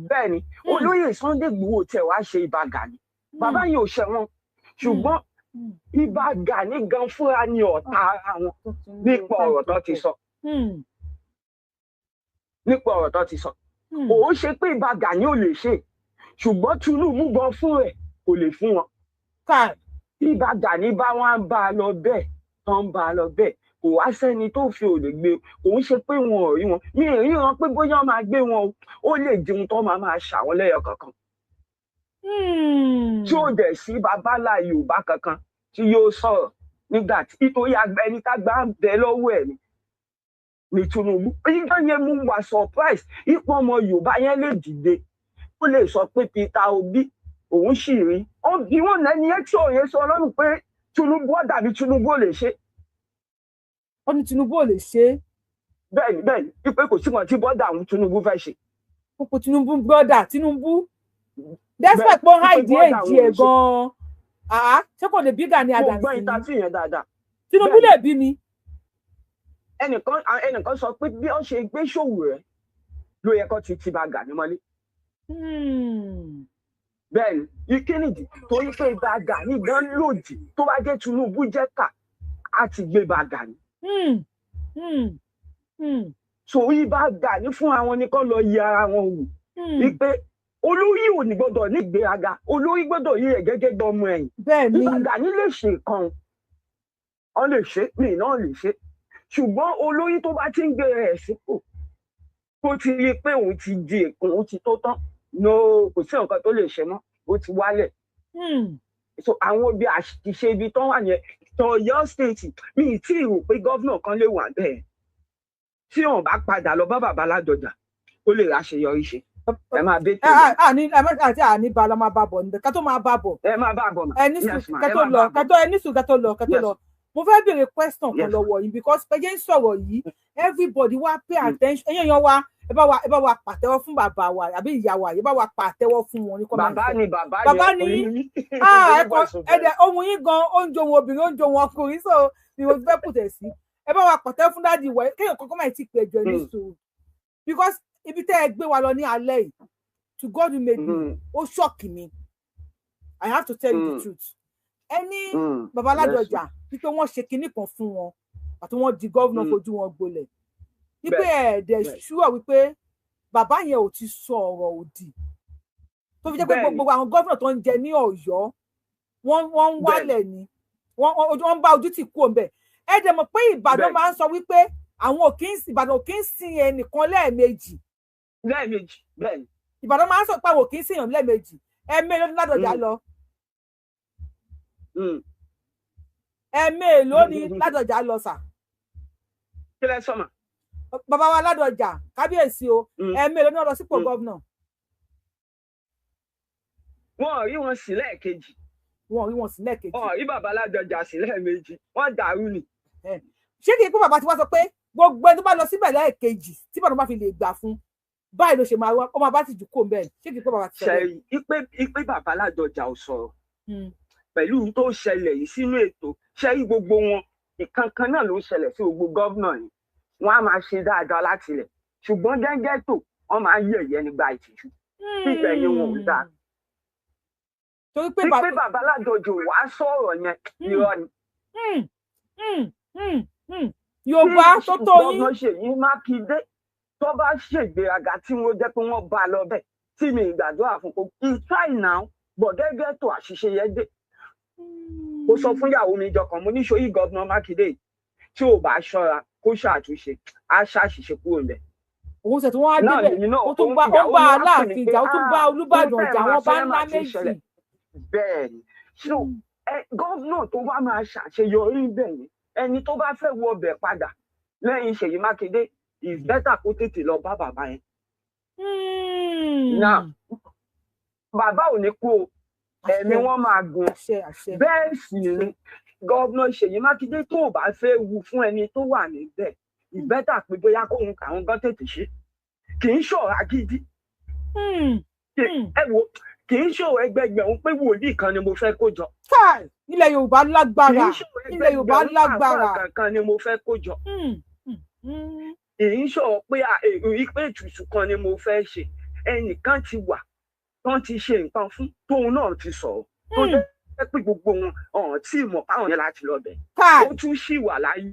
bẹ́ẹ̀ ni olóyè Sunday Igboho tẹ wá ṣe ìbá Gani bàbá yìí ò ṣẹ̀wọ̀n ṣùgbọ́n ìbá Gani gan fúnra ní ọ̀tá ara wọn nípa ọ̀rọ̀ tó ti sọ nípa ọ̀rọ̀ tó ti sọ òun ṣe pé ìbá Gani ò lè ṣe ṣùgbọ́n Tinubu gan fún rẹ̀ kò lè fún wọn ìbá Gani bá wọn bá a lọ bẹ́ẹ̀ tó ń bá a lọ bẹ́ẹ̀ kò wá sẹ́ni tó fi òde gbé òun ṣe pé wọn ò rí wọn mi ì rí wọn pé bóyá wọn máa gbé wọn ó lè jẹun tó máa ṣàwọn lẹ́yọ kankan tí ó dẹ̀ sí babalá Yorùbá kankan tí yóò sọ̀rọ̀ nígbà tí nítorí ẹni tá gbà ń bẹ lọ́wọ́ ẹ̀ ní Tinubu nígbà yẹn mú wa surprise ipò ọmọ Yorùbá yẹn lè dìde ó lè sọ pé Peter Obi òun sì rí ó bí wọn lẹni ẹ tí òye sọ lọ́rùn pé Tinubu ó dàbí Tinubu ò lè ṣe. ó ní Tinubu ò lè ṣe. bẹ́ẹ̀ni wípé kò sí wọn tí bọ́dà àwọn Tinubu fẹ́ ṣe. kókò Tinubu bọ́dà Tinubu despite pé ó háìdí èjì ẹ̀ gan-an ṣé kò lè bí Gani Adams. mo gbọ́ ìtàtí yẹn dáadáa. Tinubu lè bí mi. ẹnìkan sọ pé bí ó ṣe gbé ṣòwò rẹ̀ ló yẹ kó ti bá Gani mọ́lé. bẹ́ẹ̀ni ìkínídì torí pé ìbá Gani gan lòdì tó bá jẹ́ Tinubu jẹ́ kà á ti gbé bá Gani. so ìbá Gani fún àwọn ni kó lọ yẹ ara wọn wò wípé olórí ò ní gbọ́dọ̀ ní ìgbéraga olórí gbọ́dọ̀ yí rẹ̀ gẹ́gẹ́ bí ọmọ ẹ̀yìn. bẹ́ẹ̀ni ìbá Gani lè ṣe nǹkan ọ lè ṣe mí náà lè ṣe ṣùgbọ́n olórí tó bá ti ń gbé rẹ̀ sípò tó ti rí i pé òun ti di èkó òun ti tó tán kò sí nǹkan tó lè ṣe mọ́ ó ti wálẹ̀. so àwọn ibi àṣìṣe ibi tó wà yẹn tó Ọ̀yọ́ state mi ì tí ì rò pé gómìnà kan lè wà bẹ́ẹ̀ tí wọn bá padà lọ bá bàbá Ládọjà ó lè ráṣeyọrí ṣe. ẹ máa bẹ tó àti àní ba la máa bá bọ̀ níbẹ̀ ká tó máa bá bọ̀. ẹ máa bá bọ̀ mà. ẹni sùn ká tó lọ. Mo fẹ́ béèrè question kan lọ́wọ́ yìí because pé jẹ́ ń sọ̀rọ̀ yìí everybody wá pay attention ẹ̀yin èèyàn wa ẹ bá wa pàtẹ́wọ́ fún bàbá wa àbí ìyá wa ẹ bá wa pàtẹ́wọ́ fún wọn ní comment. bàbá ni ẹ̀dẹ̀ ohun yín gan oúnjẹ ohun obìnrin oúnjẹ ohun ọkùnrin so ni mo fẹ́ pùtẹ̀ sí ẹ bá wa pàtẹ́wọ́ fún dáàdi ìwọ kéèyàn kọ́kọ́ máa ti pè ẹjọ́ ní sùúrù because ibi tẹ́ ẹ gbé wa lọ ní alẹ́ yìí to God who made me ó ṣọ́ọ̀kì mi I have to tell you the truth ẹni bàbá Ládọjà wípé wọ́n ṣe kinní kan fún wọn àti wọ́n di gọ́vnà fojú wọn gbolẹ̀ wípé ẹ̀ẹ́dẹ̀ ṣúọ̀ wípé bàbá yẹn ò ti sọ ọ̀rọ̀ òdì tó fi jẹ́ pé gbogbo àwọn gọ́vnà tó ń jẹ ní Ọ̀yọ́ wọ́n ń wálẹ̀ ni wọ́n ń bá ojú tì kú òǹbẹ̀ ẹ̀ẹ́dẹ̀ mọ̀ pé Ìbàdàn máa ń sọ wípé àwọn Ìbàdàn ò kí ń sin ẹnìkan lẹ́ẹ̀mejì bẹ́ẹ̀ ni Ìbàdàn máa ń sọ pé àwọn ò kí ń sìn yàn lẹ́ẹ̀mejì ẹ̀ẹ́mẹ́lò ní Ládọjà lọ ẹ̀ẹ́mẹ́lò ní Ládọjà lọ sà. kí lẹ sọ mà. bàbá wa Ládọjà kábíyèsí o ẹ̀ẹ́mẹ́lò ní ọ̀rọ̀ sípò gọ́vnà. wọn ò rí wọn sí lẹ́ẹ̀kejì. wọn ò rí bàbá Ládọjà sí lẹ́ẹ̀mejì wọ́n dàrú ni. ṣé kìí kó bàbá tí wọ́n sọ pé gbogbo ẹni tó bá lọ síbẹ̀ lẹ́ẹ̀kejì tí bàbá bá fi lè gbà fún báyìí ló ṣe máa wá ó máa bá ti jù kó bẹ́ẹ̀ ṣé kìí kó bàbá ti sọ bẹ́ẹ̀. ipe bàbá Ládọjà ò sọ̀rọ̀ pẹ̀lú tó ṣẹlẹ̀ yìí sínú ètò ṣẹ́rí gbogbo wọn ìkankan náà ló ṣẹlẹ̀ sí gbogbo gọ́vnà yìí wọ́n á máa ṣe dáadáa láti ilẹ̀ ṣùgbọ́n gẹ́gẹ́ tó wọ́n máa ń yẹ̀yẹ́ nígbà ìtìjú pípẹ́ ni wọn ò dáa. torí pé bàbá Ládọjà wà á sọ̀rọ̀ yẹn irọ́ ni. Yorùbá tó tó yín. Gọ́vnà Ṣèyí Mákindé tó bá ṣègbéraga tí wọ́n jẹ́ pé wọ́n bá lọ bẹ́ẹ̀ tí mi ìgbàdúrà fún kò try now bọ̀ gẹ́gẹ́ tó àṣìṣe yẹn dé. Mo sọ fún ìyàwó mi jọkàn mo ní ṣòyí gọ́vnà Mákindé tí ò bá ṣọ́ra kó ṣàtúnṣe á ṣàṣìṣe kúrò ńbẹ̀. òun ṣètò wọn á débẹ̀ ó tún bá Aláàfin ìjà ó tún bá Olúbàdàn ìjà wọn bá ńlá méjì. bẹ́ẹ̀ ni so gọ́vnà tó bá máa ṣàṣeyọrí bẹ́ẹ̀ ni ẹni tó bá fẹ́ wọ ọbẹ̀ padà lẹ́yìn Ṣèyí Mákindé is better kó tètè lọ bá bàbá yẹn. Bàbá ò ní kú o ẹ̀mí wọn máa gùn bẹ́ẹ̀ sì ni gọ́vnà Ṣèyí Mákindé tó ò bá fẹ́ wu fún ẹni tó wà níbẹ̀ is better pé bóyá kóhun káwọn gan tètè ṣe kì í ṣọ̀rọ̀ agídí ẹ wo kì í ṣòro ẹgbẹgbẹ̀rún pé wòlíì kan ni mo fẹ́ kó jọ. ilẹ̀ Yorùbá lágbára ilẹ̀ Yorùbá lágbára kan ni mo fẹ́ kó jọ. kì í ṣòro pé ètùtù kan ni mo fẹ́ ṣe ẹnìkan ti wà tán ti ṣe nǹkan fún tóun náà ti sọ̀rọ̀ tó jẹ́ pé gbogbo wọn ọ̀hún tí ìmọ̀ káwọn yẹn láti lọ bẹ̀. ó tún ṣì wà láyé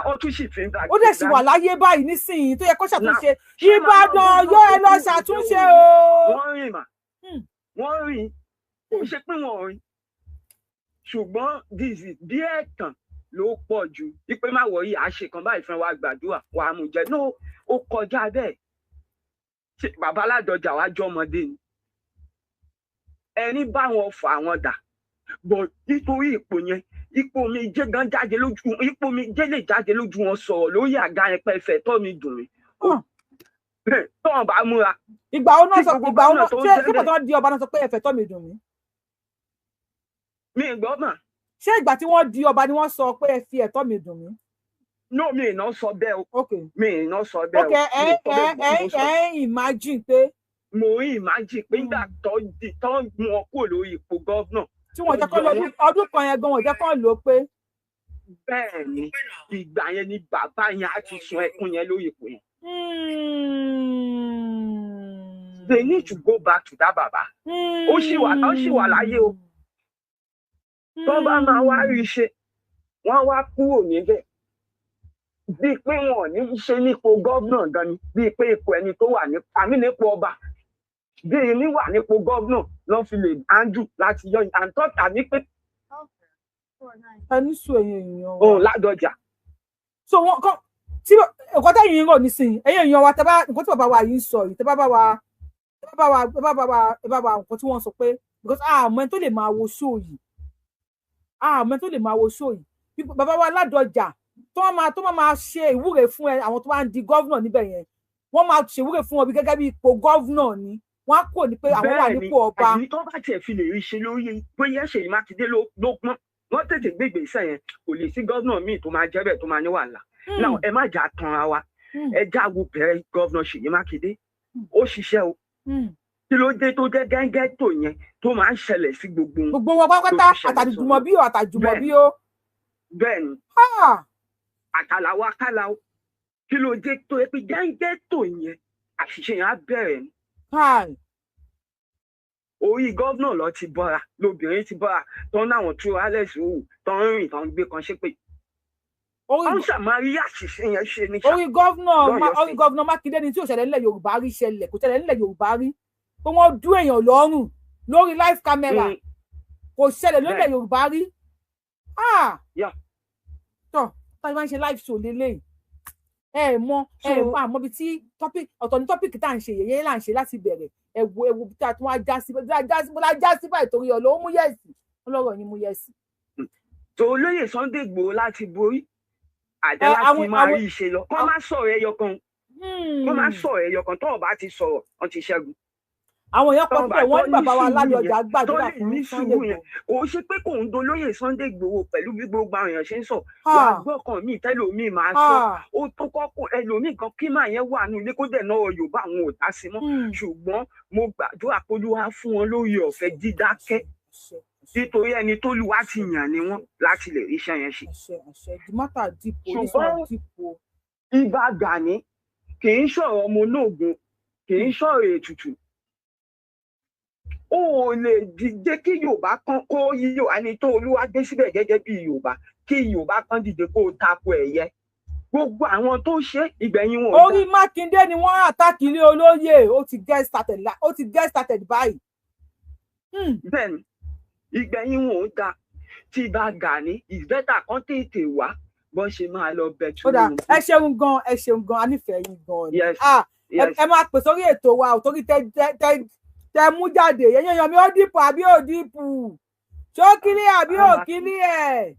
ó tún ṣì fi ń gbàgbé. ó dẹ̀ sì wà láyé báyìí nísìnyí tó yẹ kó ṣàtúnṣe Ìbàdàn yóò ẹ lọ ṣàtúnṣe o. wọ́n rìn mà wọ́n rìn kò ṣe pé wọ́n rìn ṣùgbọ́n bí ẹ̀tàn ló pọ̀ jù wípé má wọ̀nyí àṣekàn báyìí fún wa gbàdúrà wà á mú jẹ náà ó kọjá bẹ́ẹ̀ bàbá Ládọjà wá jọ ọmọdé ni ẹni bá wọn fà wọn dà bọ̀ nítorí ipò yẹn ipò mi jẹ́ gan jáde lójú ipò mi jẹ́ lè jáde lójú wọn sọ̀rọ̀ lórí àga yẹn pẹ́ẹ́fẹ́ tọ́ mi dùn mí tọ́wọ́n bá múra. ìgbà wo náà ṣé ìgbà tó di ọba náà sọ pé ẹ̀fẹ̀ tọ́ mi dùn mí. mi gbọ́ mà. ṣé ìgbà tí wọ́n di ọba ni wọ́n sọ pé ẹ fi ẹ̀tọ́ mi dùn mí. no mi ì náà sọ bẹ́ẹ̀ o. mi ì náà sọ bẹ́ẹ̀ o. ok imagine pé. mo imagine pé nígbà tó wọn kúrò lórí ipò gọ́vnà. tí wọ́n jẹ́ kó lọ ọdún kan yẹn gan wọ́n jẹ́ kó lò pé. bẹ́ẹ̀ ni ìgbà yẹn ni bàbá yẹn á ti sun ẹkún yẹn lórí ipò yẹn. They need to go back to that baba. Ó ṣì wà láyé o. Tó bá máa wá rí ṣe, wọ́n wá kúrò níbẹ̀. Bíi pé wọn ò ní ṣe nípò gọ́vnà gan ni, bíi pé ipò ẹni tó wà nípò ọba. Bíi ní wà nípò gọ́vnà lọ́ fi lè áńdù láti yọ àǹtọ́ tàbí pé. Ẹni sùn èèyàn. Òun Ládọjà. So wọ́n kọ́ tí nǹkan tẹ́yìn ń rò nísìnyí ẹ̀yin èèyàn wa nǹkan tí bàbá wa yìí ń sọ yìí tẹ́ bá bá wa nǹkan tí wọ́n sọ pé because àmọ́ ẹni tó lè máa wo show yìí bàbá wa Ládọjà tó máa ṣe ìwúre fún àwọn tó máa ń di gọ́vnà níbẹ̀ yẹn wọ́n máa ṣèwúre fún wọn bí gẹ́gẹ́ bí ipò gọ́vnà ni wọ́n á kò ní pé àwọn wà nípò ọba. àbí tó bá tiẹ̀ fi lè rí ṣe lórí bóyá Ṣèyí Mákindé ló pọ́n wọ́n tètè gbé ìgbésẹ̀ yẹn kò lè sí gọ́vnà míì tó máa jẹ́ bẹ́ẹ̀ tó máa ní wàhálà. náà ẹ má jà tan ara wa ẹ jáwó bẹ̀rẹ̀ gọ́vnà Ṣèyí Mákindé ó ṣiṣẹ́ o kí ló dé tó jẹ́ gẹ́gẹ́ tó yẹn tó máa ń ṣẹlẹ̀ sí gbogbo wọn pátápátá àtàjùmọ̀ bí o àtàjùmọ̀ bí o. bẹ́ẹ̀ni àtàlàwọ̀ akálà o kí ló dé tó yẹ pé gẹ́gẹ́ tó yẹn àṣìṣe yẹn á bẹ̀rẹ̀ ni. orí gọ́vnà lọ ti bọ́ra lóbìnrin ti bọ́ra tó ń náwọn tú alex òwò tó ń rìn tó ń gbé kan ṣépè. ó ń ṣàmárí àṣìṣe yẹn ṣe ní orí gọ́vnà Mákindé ni tí ò ṣẹlẹ̀ nílẹ̀ Yorùbá rí ṣẹlẹ̀ kò ṣẹlẹ̀ nílẹ̀ Yorùbá rí pé wọ́n dú èèyàn lọ́rùn lórí live camera kò ṣẹlẹ̀ nílẹ̀ Yorùbá rí. tọ́ táyì máa ń ṣe live show lélẹ́yìn àmọ́ bíi tí ọ̀tọ̀ ní tọ́pìkì tá à ń ṣe yẹ̀yẹ́ là ń ṣe láti bẹ̀rẹ̀ ẹ̀wù bí tá a tún wá já sí báyìí torí ọ̀lọ́ ó mú yẹ̀sì ọlọ́rọ̀ yín mú yẹ̀sì. tó olóyè Sunday Igboho láti borí àjẹ́ láti máa rí ìṣe lọ kọ́ má sọ̀rọ̀ ẹyọ kan tó ọba ti sọ̀rọ̀ wọn ti ṣẹ́gun. àwọn èèyàn kan pé wọ́n ní bàbá wa Ládọjà gbàdúrà fún Sunday Igboho. kò ṣe pé kò ń dolóyè Sunday Igboho pẹ̀lú bí gbogbo àwọn èèyàn ṣe ń sọ wà á gbọ́ kan míì tẹ́lòmíì máa sọ ó tó kọ́kọ́ ẹlòmíì kan kí máa yẹn wà ní ilé kó dẹ̀ náà Yorùbá àwọn ò dá sí mọ́ ṣùgbọ́n mo gbàdúrà pé Olúwa fún wọn lórí ọ̀fẹ́ dídákẹ́ nítorí ẹni tó lù wá ti yàn ni wọ́n láti lè rí iṣẹ́ yẹn ṣe. ṣùgbọ́n Ìbà Gani kì í sọ̀rọ̀ ọmọ ológun kì í sọ̀rọ̀ ètùtù ó lè dìde kí Yorùbá kan kó yíyọ ẹni tó Olúwa gbé síbẹ̀ gẹ́gẹ́ bí Yorùbá kí Yorùbá kan dìde kó tako ẹ̀yẹ gbogbo àwọn tó ṣe ìgbẹ̀yìn wọn. orí Mákindé ni wọ́n àtàkì ilé olóyè ó ti get started báyìí. bẹ́ẹ̀ni ìgbẹ̀yìn wọn ò da tí Ìbà Gani ìbẹ́tà kan tètè wá bọ́n ṣe máa lọ bẹ̀ tún. ẹ ṣeun gan a nífẹ̀ẹ́ yín gan ni ẹ máa pè sórí ètò wa ò torí tẹ mú jáde èèyàn mi ó dìpù àbí ò dìpù ṣó kílí àbí ò kílí ẹ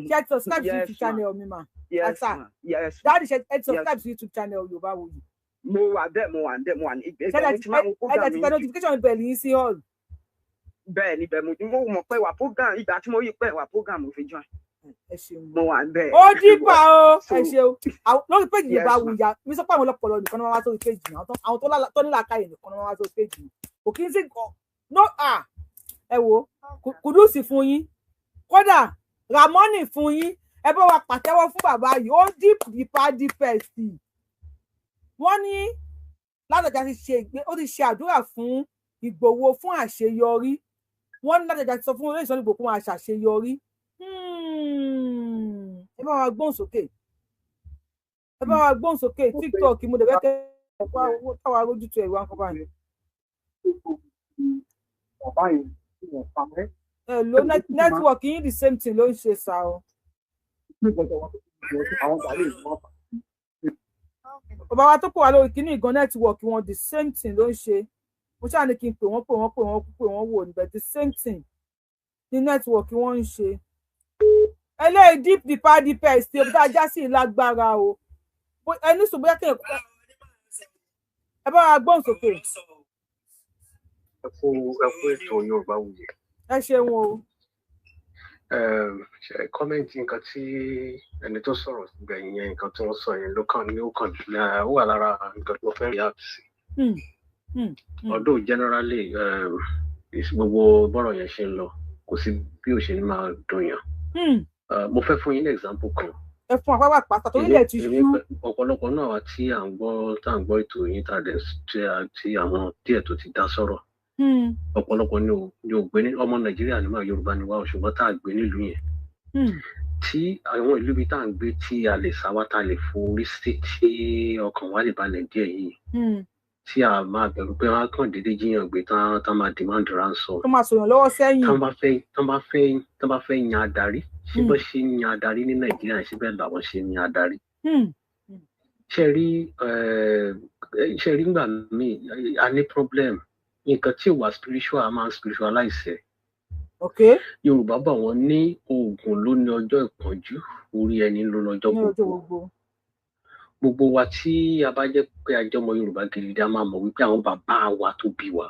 ṣe subscribe sí YouTube channel mi mà dáàdì ṣe subscribe sí YouTube channel Yorùbáwùyí. mo wà bẹ́ẹ̀ mo wà ní ẹ ti tẹ notification bell yín sí hall. bẹ́ẹ̀ ni bẹ́ẹ̀ mo mọ̀ pé wà program ìgbà tí mo rí pé wà program mo fi join. ẹ ṣeun mo wà bẹ́ẹ̀. ó dìpà o ẹ ṣeun lórí péjì Yorùbáwùyí mi sọ pé àwọn ọlọ́pọ̀lọ́ nìkan ni wọ́n wá sórí péjì náà àwọn tó ní làákàyè nìkan ni wọ́n wá sórí péjì kò kí n sí ẹ wo Kùdùsì fún yín kódà Ramoni fún yín ẹ bá wa pàtẹ́wọ́ fún bàbá yìí ó dípẹ́ sí i wọ́n ní Ládọjà ti ṣe àdúrà fún Ìgbòho fún àṣeyọrí wọ́n ní Ládọjà ti sọ fún olóyè Sunday Igboho fún àṣàṣeyọrí ẹ bá wa gbóhùn sókè TikTok mo dẹ̀ bẹ́ẹ̀ káwa rójú tu ẹ̀rọ akọ́bá yẹn. Lo nẹ́tíwọ̀kì yín the same thing ló ń ṣe sá o. bàbá wa tó pọ̀ wá lórí kíní ìgan nẹ́tíwọ̀kì wọn the same thing ló ń ṣe mo ṣáà ní kí n pè wọ́n wò níbẹ̀ the same thing ní nẹ́tíwọ̀kì wọn ń ṣe. eléyìí dípẹ́ sí ibi tá a já sí lágbára o ẹni sùn bóyá kéèyàn ẹ bá wa gbóhùn sókè. ẹ kú ètò Yorùbáwùyí. ẹ ṣeun o. ṣe kọ́mẹ́ǹtì nǹkan tí ẹni tó sọ̀rọ̀ gbẹ̀yìn yẹn nǹkan tí wọ́n sọ yẹn ló kàn ó wà lára nǹkan tí mo fẹ́ react sí. Although generally gbogbo bọ́rọ̀ yẹn ṣe ń lọ kò sí bí ó ṣe ní máa dùn yàn. Mo fẹ́ fún yín ní example kan. Ẹ fún àpá pàtàkì tó ilẹ̀ ti ṣú. Ọ̀pọ̀lọpọ̀ náà wà tí à ń gbọ́ ètò yín tí àwọn díẹ̀ tó ti dá sọ̀rọ̀. Ọ̀pọ̀lọpọ̀ ni ò gbé ní ọmọ Nàìjíríà ní máa Yorùbá ni wá ṣùgbọ́n tá a gbé nílùú yẹn. Tí àwọn ìlú bíi tá à ń gbé tí a lè sáwá tá a lè forí sí tí ọkàn wa lè balẹ̀ díẹ̀ yìí. Tí a máa bẹ̀rù pé wọ́n á kàn déédéé jíyàn gbé tán máa demand ransom. Tó máa sọ̀yàn lọ́wọ́ sẹ́yìn. Tán bá fẹ́ yan adarí. Ṣé bó ṣe ń yan adarí ní Nàìjíríà síbẹ̀ làwọn ṣe ń yan adarí. Ṣé rí nígbà míì a ní problem nǹkan tí ò wá spiritual a máa ń spiritualize ẹ̀. Okay. Yorùbá bọ̀ wọ́n ní oògùn ló ní ọjọ́ ìpọ́njú orí ẹni ló lọ́jọ́ gbogbo. gbogbo wa tí a bá jẹ́ pé a jẹ́ ọmọ Yorùbá gidi a máa mọ̀ wípé àwọn bàbá wa tó bí wa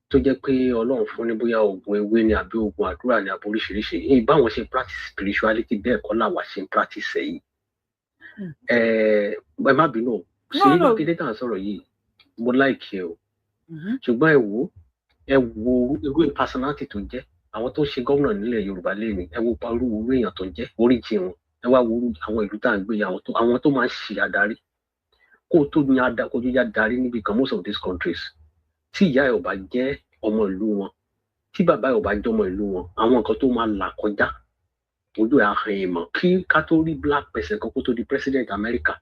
tó jẹ́ pé Ọlọ́run fún ní bóyá oògùn ewé ni àbí oògùn àdúrà ni àbí oríṣiríṣi báwọn ṣe practice spirituality bẹ́ẹ̀ kọ́ làwa ṣe ń practice yìí. Ẹ má bínú ṣe Mákindé tá à ń sọ̀rọ̀ yìí mo like ẹ o ṣùgbọ́n ẹ wo irú personality tó jẹ́ àwọn tó ṣe gómìnà nílẹ̀ Yorùbá lẹ́nu ẹ wo irú èèyàn tó jẹ́ oríjì wọn ẹ wá wo àwọn ìlú tá à ń gbé àwọn tó máa ń ṣe adarí kó tó ní adarí níbi kan most of these countries tí ìyá ẹ̀ ò bá jẹ́ ọmọ ìlú wọn tí bàbá ẹ̀ ò bá jẹ́ ọmọ ìlú wọn àwọn nǹkan tó máa là kọjá ojú ẹ̀ àhàn ìmọ̀ kí ká tó rí black person kan kó tó di president America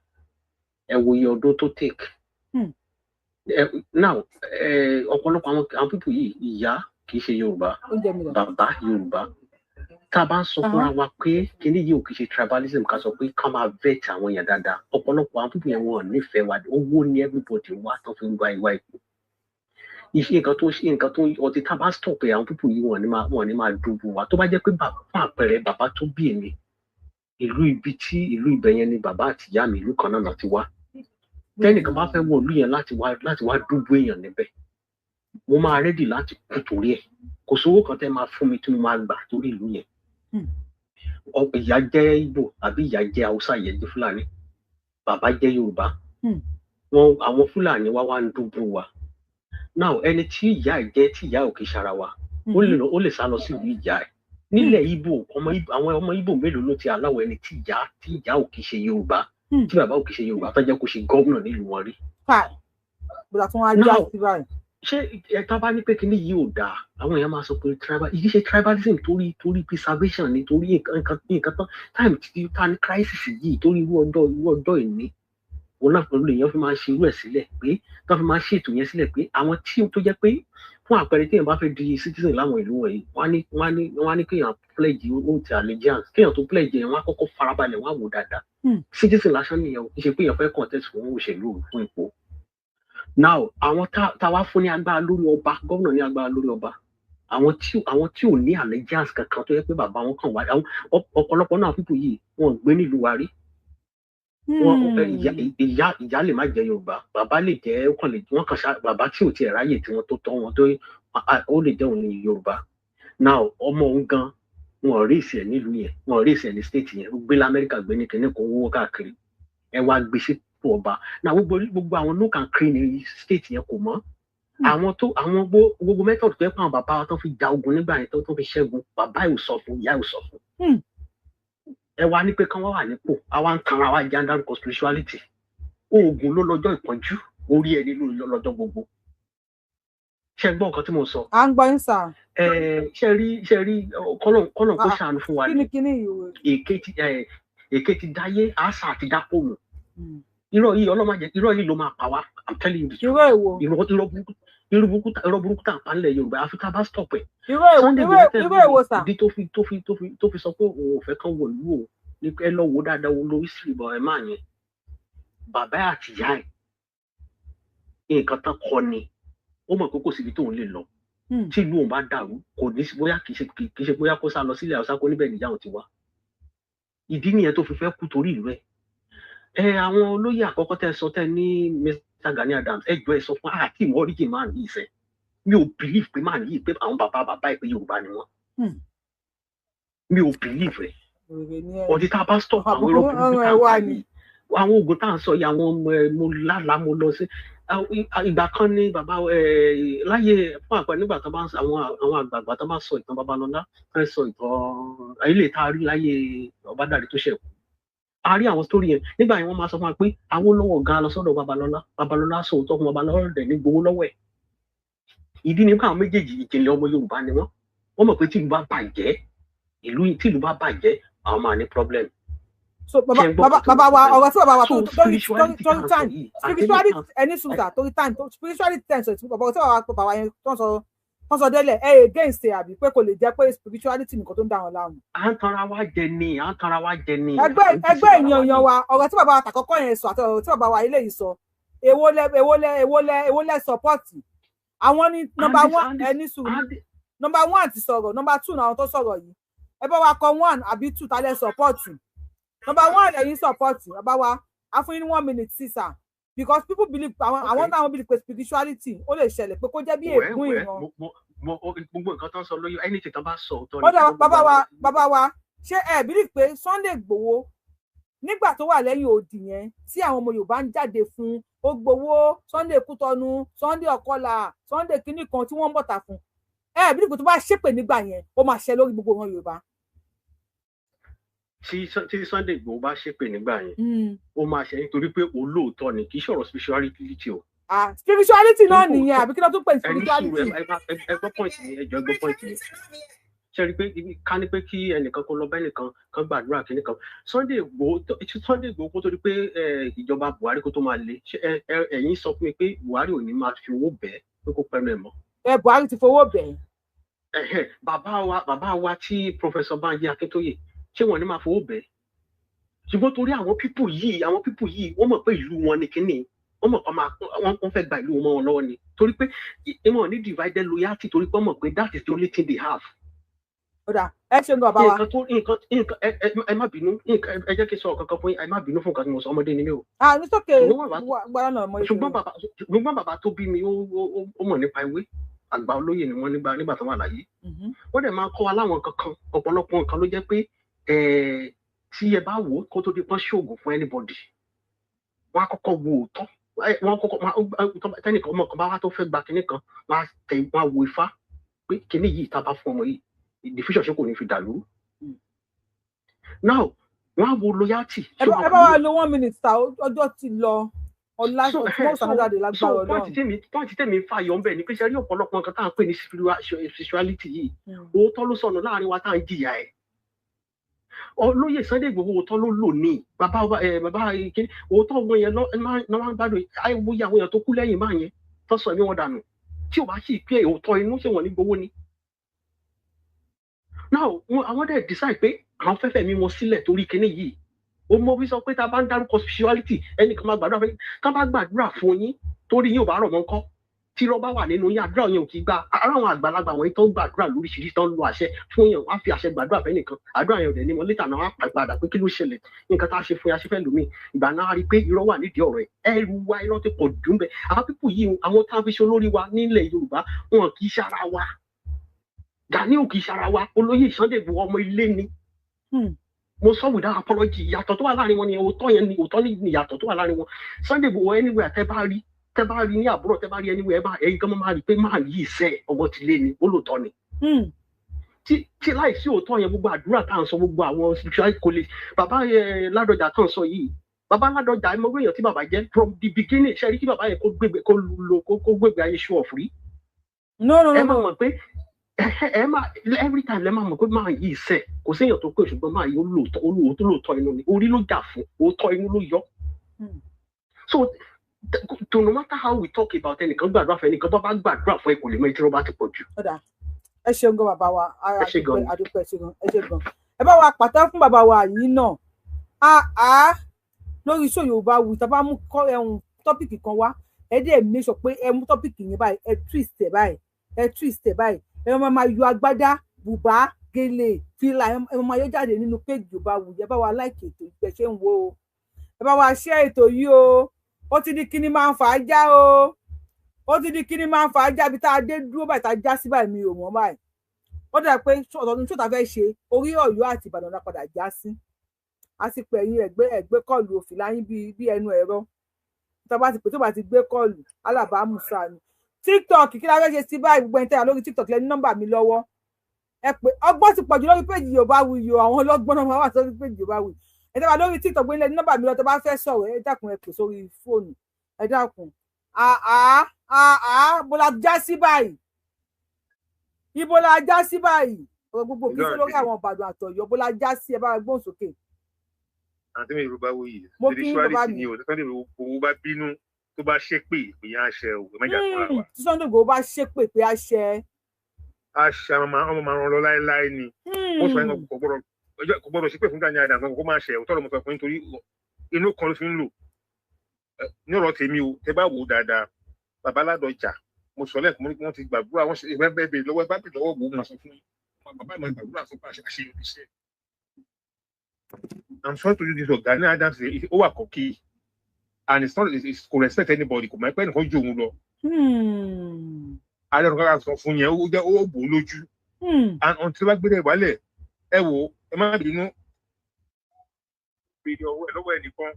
ẹ wo iye ọdún tó take. Now ọ̀pọ̀lọpọ̀ àwọn pípù yìí ìyá kì í ṣe Yorùbá bàbá Yorùbá tá a bá ń sọ fúnra wa pé kíní yìí ò kì í ṣe tribalism ká sọ pé ká máa vet àwọn èèyàn dáadáa ọ̀pọ̀lọpọ̀ àwọn pípù yẹn wọn ò nífẹ̀ẹ́ wa owó ni everybody wá tó fi ń gba ìwà ipò iṣẹ́ nǹkan tó ọtí tá a bá stop ẹ̀ àwọn pípù yìí wọ́n ní máa dùbò wa tó bá jẹ́ pé fún àpẹẹrẹ bàbá tó bí èmi ìlú ibẹ̀ yẹn ni bàbá àti ìyá mi ìlú kan náà ti wá tẹ́nìkan bá fẹ́ wọ ìlú yẹn láti wá dùbò èèyàn níbẹ̀ mo máa rẹ́dì láti kú torí ẹ̀ kò sówó kan tẹ́ máa fún mi tí mo máa gbà torí ìlú yẹn ìyá jẹ́ Ìgbò àbí ìyá jẹ́ Haúsá ìyá jẹ́ Fúlàní bàbá jẹ́ Yorùbá àwọn Fúlàní wá ń dùbò wa now ẹni tí ìyá ẹ̀ jẹ́ tí ìyá ò kì í ṣara wa ó lè sá lọ sí ìlú ìyá ẹ̀ nílẹ̀ Ìgbò àwọn ọmọ Ìgbò mélòó ló ti aláwọ̀ ẹni tí ìyá ò kì í ṣe Yorùbá tí bàbá ò kì í ṣe Yorùbá tó jẹ́ kó ṣe gómìnà nílùú wọn rí. Ṣé ẹ̀ka bá ní pé kíní yìí ò dáa àwọn èèyàn máa sọ pé yìí ṣe tribalism torí preservation ni torí nǹkan tán time tí ta ní crisis yìí torí irú ọjọ́ ìní òun náà pẹ̀lú èèyàn fi máa ṣe irú ẹ̀ sílẹ̀ pé tó fi máa ṣètò yẹn sílẹ̀ pé àwọn tí tó jẹ́ pé fún àpẹẹrẹ téèyàn bá fẹ́ di citizen láwọn ìlú wọ̀nyí wọ́n á ní kéèyàn pledge oath allegiance kéèyàn tó pledge yẹn wọ́n á kọ́kọ́ farabalẹ̀ wọ́n á wò dáadáa citizen lásán nìyẹn kì í ṣe pé èèyàn fẹ́ contest fún òṣèlú fún ipò. Now àwọn táwa fún ní agbára lórí ọba gómìnà ní agbára lórí ọba àwọn tí ò ní allegiance kankan tó yẹ pé bàbá wọn kàn wá ọ̀pọ̀lọpọ̀ náà pípò yìí wọn gbé nílùú wa rí ìyá lè má jẹ Yorùbá bàbá lè jẹ wọn kàn ṣá bàbá tí ò tiẹ̀ ráyè tí wọn tó tọ́ wọn tó ó lè jẹ òun ní Yorùbá now ọmọ òun gan wọn rí ìsẹ̀ nílùú yẹn wọn rí ìsẹ̀ ní state yẹn gbé lamẹ́ríkà gbé ní kíní kan owó káàkiri ẹ wá gbé sí ọba náà gbogbo àwọn no can clean ní state yẹn kò mọ́ àwọn gbogbo method tó yẹ pé àwọn bàbá wa tó fi ja ogun nígbà yẹn tó fi ṣẹ́gun bàbá ò sọ fún ìyá ò sọ fún ẹ wá ní pé kán wá wà nípò àwa ń kan àwa jẹ́ under spirituality oògùn ló lọ́jọ́ ìpọ́njú orí ẹni ló lọ́jọ́ gbogbo ṣe ń gbọ́ nǹkan tí mo sọ. à ń gbọ́ yín sà. ṣe rí kọ́nà kó ṣàánú fún wa ní èké ti dáyé àṣà àti dápòmù irọ́ yìí ọlọ́màjẹ irọ́ yìí ló máa pa wá I'm telling you the truth irọ́ burúkú tá à ń pa nílẹ̀ Yorùbá Áfíríkà bá stop ẹ̀. irọ́ èwo sà. ìdí tó fi sọ pé òun ò fẹ́ kán wọ̀ lú o ní ẹ lọ wo dáadáa wo lórí sílìbọ̀ ẹ máa yẹn bàbá àti ìyá ẹ̀ nǹkan tán kọ́ ni ó mọ̀ pé kò síbi tóun lè lọ tí ìlú òun bá dàrú kò ní bóyá kì í ṣe bóyá kó sá lọ sílẹ̀ Haúsá kó níbẹ̀ níyà òun ti wá ìdí nìyẹn tó fi fẹ́ kú torí ìlú ẹ̀. Àwọn olóyè àkọ́kọ́ tẹ́ sọ tẹ́ ní Mr. Gani Adams ẹjọ́ ẹ sọ fún àti ìmọ̀ oríjì máa ní ìfẹ́ mi ò believe pé máa ní ìpè àwọn bàbá ìpè Yorùbá ni wọ́n mi ò believe ẹ̀ ọ̀dí tá a bá stop àwọn ẹ̀rọ burúkú tá a wà ní àwọn oògùn tá à ń sọ yìí àwọn mo lálàá mo lọ sí ìgbà kan ní bàbá láyé fún àpẹ nígbà tó bá ń àwọn àgbààgbà tó bá sọ ìtàn Babalọ́lá fẹ́ sọ ìtàn ilé tá a rí láyé Ọbádàrẹ tó ṣẹ̀kú a rí àwọn sítórì yẹn nígbà yẹn wọ́n máa sọ fún wa pé Awólọ́wọ̀ gan lọ sọ́dọ̀ Babalọ́lá sòótọ́ fún Babalọ́lá rẹ̀ ní gbowó lọ́wọ́ ẹ̀ ìdí ni pé àwọn méjèèjì ìjìnlẹ̀ ọmọ Yorùbá ni wọ́n mọ̀ pé tí ìlú bá bàjẹ́ àwọn máa ní problem. So bàbá wa ọ̀rọ̀ tí bàbá wa torí time spirituality ẹni sùúrù torí time spirituality ten so bàbá tí bàbá yẹn wọ́n sọ délẹ̀ against ẹ̀ àbí pé kò lè jẹ́ pé spirituality nìkan tó ń dá wọn láàmú. à ń tanra wa jẹ ni. ẹgbẹ́ èèyàn wa ọ̀rọ̀ tí bàbá wa tàkọ́kọ́ yẹn sọ àti ọ̀rọ̀ tí bàbá wa ilé yìí sọ èwo lẹ support àwọn ní number one ẹni sùúrù number one ti sọ̀rọ̀ number two náà àwọn tó sọ̀rọ̀ yìí ẹ bá wa kọ one àbí two ta lẹ support number one ẹ̀yin support bàbá wa a fún yín ní 1 minute sí sà because people believe àwọn táwọn believe pé spirituality ó lè ṣẹlẹ̀ pé kó jẹ́ bí ègún ìran. Gbogbo nǹkan tó ń sọ lóyún ẹni tí tán bá sọ òótọ́ ni. ó dà bàbá wa ṣé ẹ believe pé Sunday Igboho nígbà tó wà lẹ́yìn odi yẹn tí àwọn ọmọ Yorùbá ń jáde fún ó gbowó Sunday Kútọnu Sunday Ọ̀kọlà Sunday kinní kan tí wọ́n ń bọ̀tà fún ẹ believe pé tó bá ṣépè nígbà yẹn ó máa ṣẹ lórí gbogbo wọn Yorùbá. Tí Sunday Igboho bá ṣépè nígbà yẹn ó máa ṣe nítorí pé olóòótọ́ ni kì í ṣọ̀rọ̀ spirituality o. Spirituality náà nìyẹn àbí kí ló tún pè ní spirituality. ẹgbọ́ point ni ẹgbọ́ point ni ṣe rí i pé ká ní pé kí ẹnìkan kó lọ bá ẹnìkan kan gbàdúrà kí nìkan Sunday Igboho kó tó di pé ìjọba Buhari kó tó máa le ẹ̀yin sọ fún mi pé Buhari ò ní máa fi owó bẹ́ẹ̀ pé kó pẹ́nu ẹ̀ mọ́. Buhari ti fowó bẹ́ẹ̀. Bàbá wa tí Professor Banji Akintoye ṣé wọn ní máa fowó bẹ́ẹ̀ ṣùgbọ́n torí àwọn pípù yìí wọ́n mọ̀ pé ìlú wọn ni kínní wọ́n mọ̀ pé wọ́n fẹ́ gba ìlú wọn mọ́ wọn lọ́wọ́ ni torí pé wọn ní divided loyalty torí pé wọ́n mọ̀ pé that is the only thing they have. Ọ̀dà ẹ ṣe ń gbọ́ bàbá wa. ẹ má bínú ẹ jẹ́ kí n sọ kankan fún yín ẹ má bínú fún nǹkan tí mo sọ ọmọdé nílé o. ní sókè gbọ́dọ̀ náà mọ ìṣòro. ṣùgbọ́n bàbá tó bí mi ó mọ̀ nípa ìwé àgbà olóyè ni wọ́n nígbà tó wà láyé. wọ́n dẹ̀ máa kọ́ wa láwọn kankan ọ̀pọ̀lọpọ̀ nǹkan ló jẹ́ pé tí ẹ bá wò ó kó tó di pọ́n ṣoògùn fún anybody wọ́n á kọ́kọ́ wo òótọ́ wọ́n kọ́kọ́ tẹ́nìkan ọmọ kan bá wá tó fẹ́ gba kinní kan wọ́n á wo ifá pé kinní yìí tá a bá fún ọmọ yìí ìdífíṣọ̀ ṣe kò ní fi dàlú. now wọ́n á wo loyalty. ẹ bá wa lo 1 minute ta ọjọ́ ti lọ ọlá ìṣànjáde lágbára Ọlọ́run. pọ́ǹtì tèmi fàyọ̀ ń bẹ̀ ni pé ṣe rí ọ̀pọ̀lọpọ̀ nǹkan tá à ń pè ní spirituality yìí òótọ́ ló sọnù láàrin wa tá à ń jìyà ẹ̀. Olóyè Sunday Igboho òótọ́ ló lò ní bàbá ike òótọ́ wọn yẹn lọ́ máa ń gbádùn àìwòye àwọn èèyàn tó kú lẹ́yìn máa yẹn tó sọ ẹ̀mí wọn dànù tí ò bá sì pé òótọ́ inú ṣe wọ́n ní gbowó ni. now àwọn dẹ̀ decide pé àwọn fẹ́fẹ́ mi wọn sílẹ̀ torí kinní yìí ó mọ bí sọ pé tá a bá ń dárúkọ spirituality ẹnìkan máa gbàdúrà fún yín ká bá gbàdúrà fún yín torí yín ò bá rọ̀ mọ́ ńkọ́ tí irọ́ bá wà nínú yín àdúrà yẹn ò kì í gbà ara àwọn àgbàlagbà wọ̀nyí tó ń gbàdúrà lóríṣiríṣi tó ń lo àṣẹ fún yẹn wọ́n á fi àṣẹ gbàdúrà fẹ́ nìkan àdúrà yẹn ò dẹ̀ ní mọ́ létà náà wọ́n á padà pé kí ló ṣẹlẹ̀ nǹkan tá a ṣe fún yà ṣe fẹ́ lómi ìgbà náà a rí i pé irọ́ wà nídìí ọ̀rọ̀ ẹ̀ ẹrù wa irọ́ ti pọ̀ jù ń bẹ àwọn pípù yìí àwọn tá a fi ṣe olórí wa nílẹ̀ Yorùbá wọn kì í ṣara wa Gani ò kì í ṣara wa olóyè Sunday Igboho ọmọ ilé ni mo sọ without apology ìyàtọ̀ tó wà láàrin wọn ni òótọ́ ni ìyàtọ̀ tó wà láàrin wọn Sunday Igboho anywhere tẹ́ bá rí ní àbúrò tẹ́ bá rí anywhere ẹ̀yin gan máa rí pé máa yí ìṣe ọmọ ti lé ni olóòótọ́ ni tí láìsí òótọ́ yẹn gbogbo àdúrà tá à ń sọ gbogbo àwọn spiritual college bàbá Ládọjà tá à ń sọ yìí bàbá Ládọjà ẹ mọ èèyàn tí bàbá jẹ́ from the beginning ṣe rí kí bàbá yẹn kó gbégbé ayé show off rí ẹ máa mọ̀ pé ẹ máa every time lẹ máa mọ̀ pé máa yí ìṣe kò séèyàn tó pé ṣùgbọ́n máa yí olóòótọ́ inú ni orí ló jà fún òótọ́ inú ló yọ so no matter how we talk about ẹnìkan gbàdúrà fún ẹnìkan tó bá gbàdúrà fún ẹ kò lè mọ ìṣòro bá ti pọ̀ jù. ẹ ṣeun gan bàbá wa adúpẹ́ ṣeun ẹ ṣe gan ẹ bá wa pàtẹ́ fún bàbá wa yìí náà lórí iṣẹ́ Yorùbá wù tá a bá mú tọ́pìkì kan wá ẹ dẹ̀ make sure pé ẹ mú tọ́pìkì yẹn báyìí ẹ twist ẹ̀ báyìí ẹ máa yọ agbádá bùbá gèlè fìlà ẹ máa yọ jáde nínú péjì Yorùbá wù ẹ bá wa láìkè ètò ìgbẹ́ ṣe ń wo o ẹ bá wa share ètò yìí o ó ti di kíní máa ń fà á já o ó ti di kíní máa ń fà á já bí tá a dé dúró báyìí tá a já sí báyìí mi ò mọ̀ báyìí ó dà pé ọ̀tọ̀ ní ṣòtà fẹ́ ṣe orí Ọ̀yọ́ àti Ìbàdàn la padà já sí a sì pè yín ẹgbẹ́ kọlù òfìlà yín bí ẹnu ẹ̀rọ tó bá ti pè tó bá ti gbé kọlù alábàámusa ni TikTok kí la fẹ́ ṣe sí báyìí gbogbo ẹni tẹ́yà lórí TikTok lẹ́ni nọ́mbà mi lọ́wọ́ ẹ pé ọgbọ́n ti pọ̀jù lórí péjì Yorùbáwùyí o àwọn ọlọ́gbọ́n náà wà sórí péjì Yorùbáwùyí ẹ tẹ́wà lórí TikTok gbé lẹ́ni nọ́mbà mi lọ́wọ́ tó bá fẹ́ sọ̀rọ̀ ẹ dákun ẹ pè sórí fóònù ẹ dákun bó la já sí báyìí ibo la já sí báyìí ọ̀rọ̀ gbogbo kí sí lórí àwọn Ìbàdàn àtọ̀yọ́ bó la já sí ẹ bá gbóhùn sókè. àti mi Yorùbáwùyí spirituality ni o Sunday Igboho bá bínú tó bá ṣépè pé àṣẹ o mẹjà fúnra wa. tí Sunday Igboho bá ṣépè pé àṣẹ ọmọ máa ràn lọ láéláé ni ó sọ yẹn kò gbọ́dọ̀ ṣépè fún Gani Adams kó máa ṣe òótọ́ lọ́mọ sọ fún nítorí inú kan ló fi ń lò ní ọ̀rọ̀ tèmi o tẹ bá wò ó dáadáa bàbá Ládọjà mo sọ lẹ́ẹ̀kan wọ́n ti gbàdúrà wọ́n ṣe bẹ́ẹ̀ lọ́wọ́ bá bẹ̀ lọ́wọ́ wò ó máa sọ fún bàbá ìmọ̀ gbàdúrà sọ pé àṣeyọrí iṣẹ́. I'm sorry to use this word Gani Adams ó wà kọ́kí and it's not kò respect anybody kò máa pẹ́ nìkan ju òun lọ. Ààrẹ nǹkan kan sọ fún yẹn ó jẹ́ ó bò ó lójú. And until wá gbé wálẹ̀ ẹ wò ẹ má bínú bèrè ọwọ́ ẹ lọ́wọ́ ẹnìkan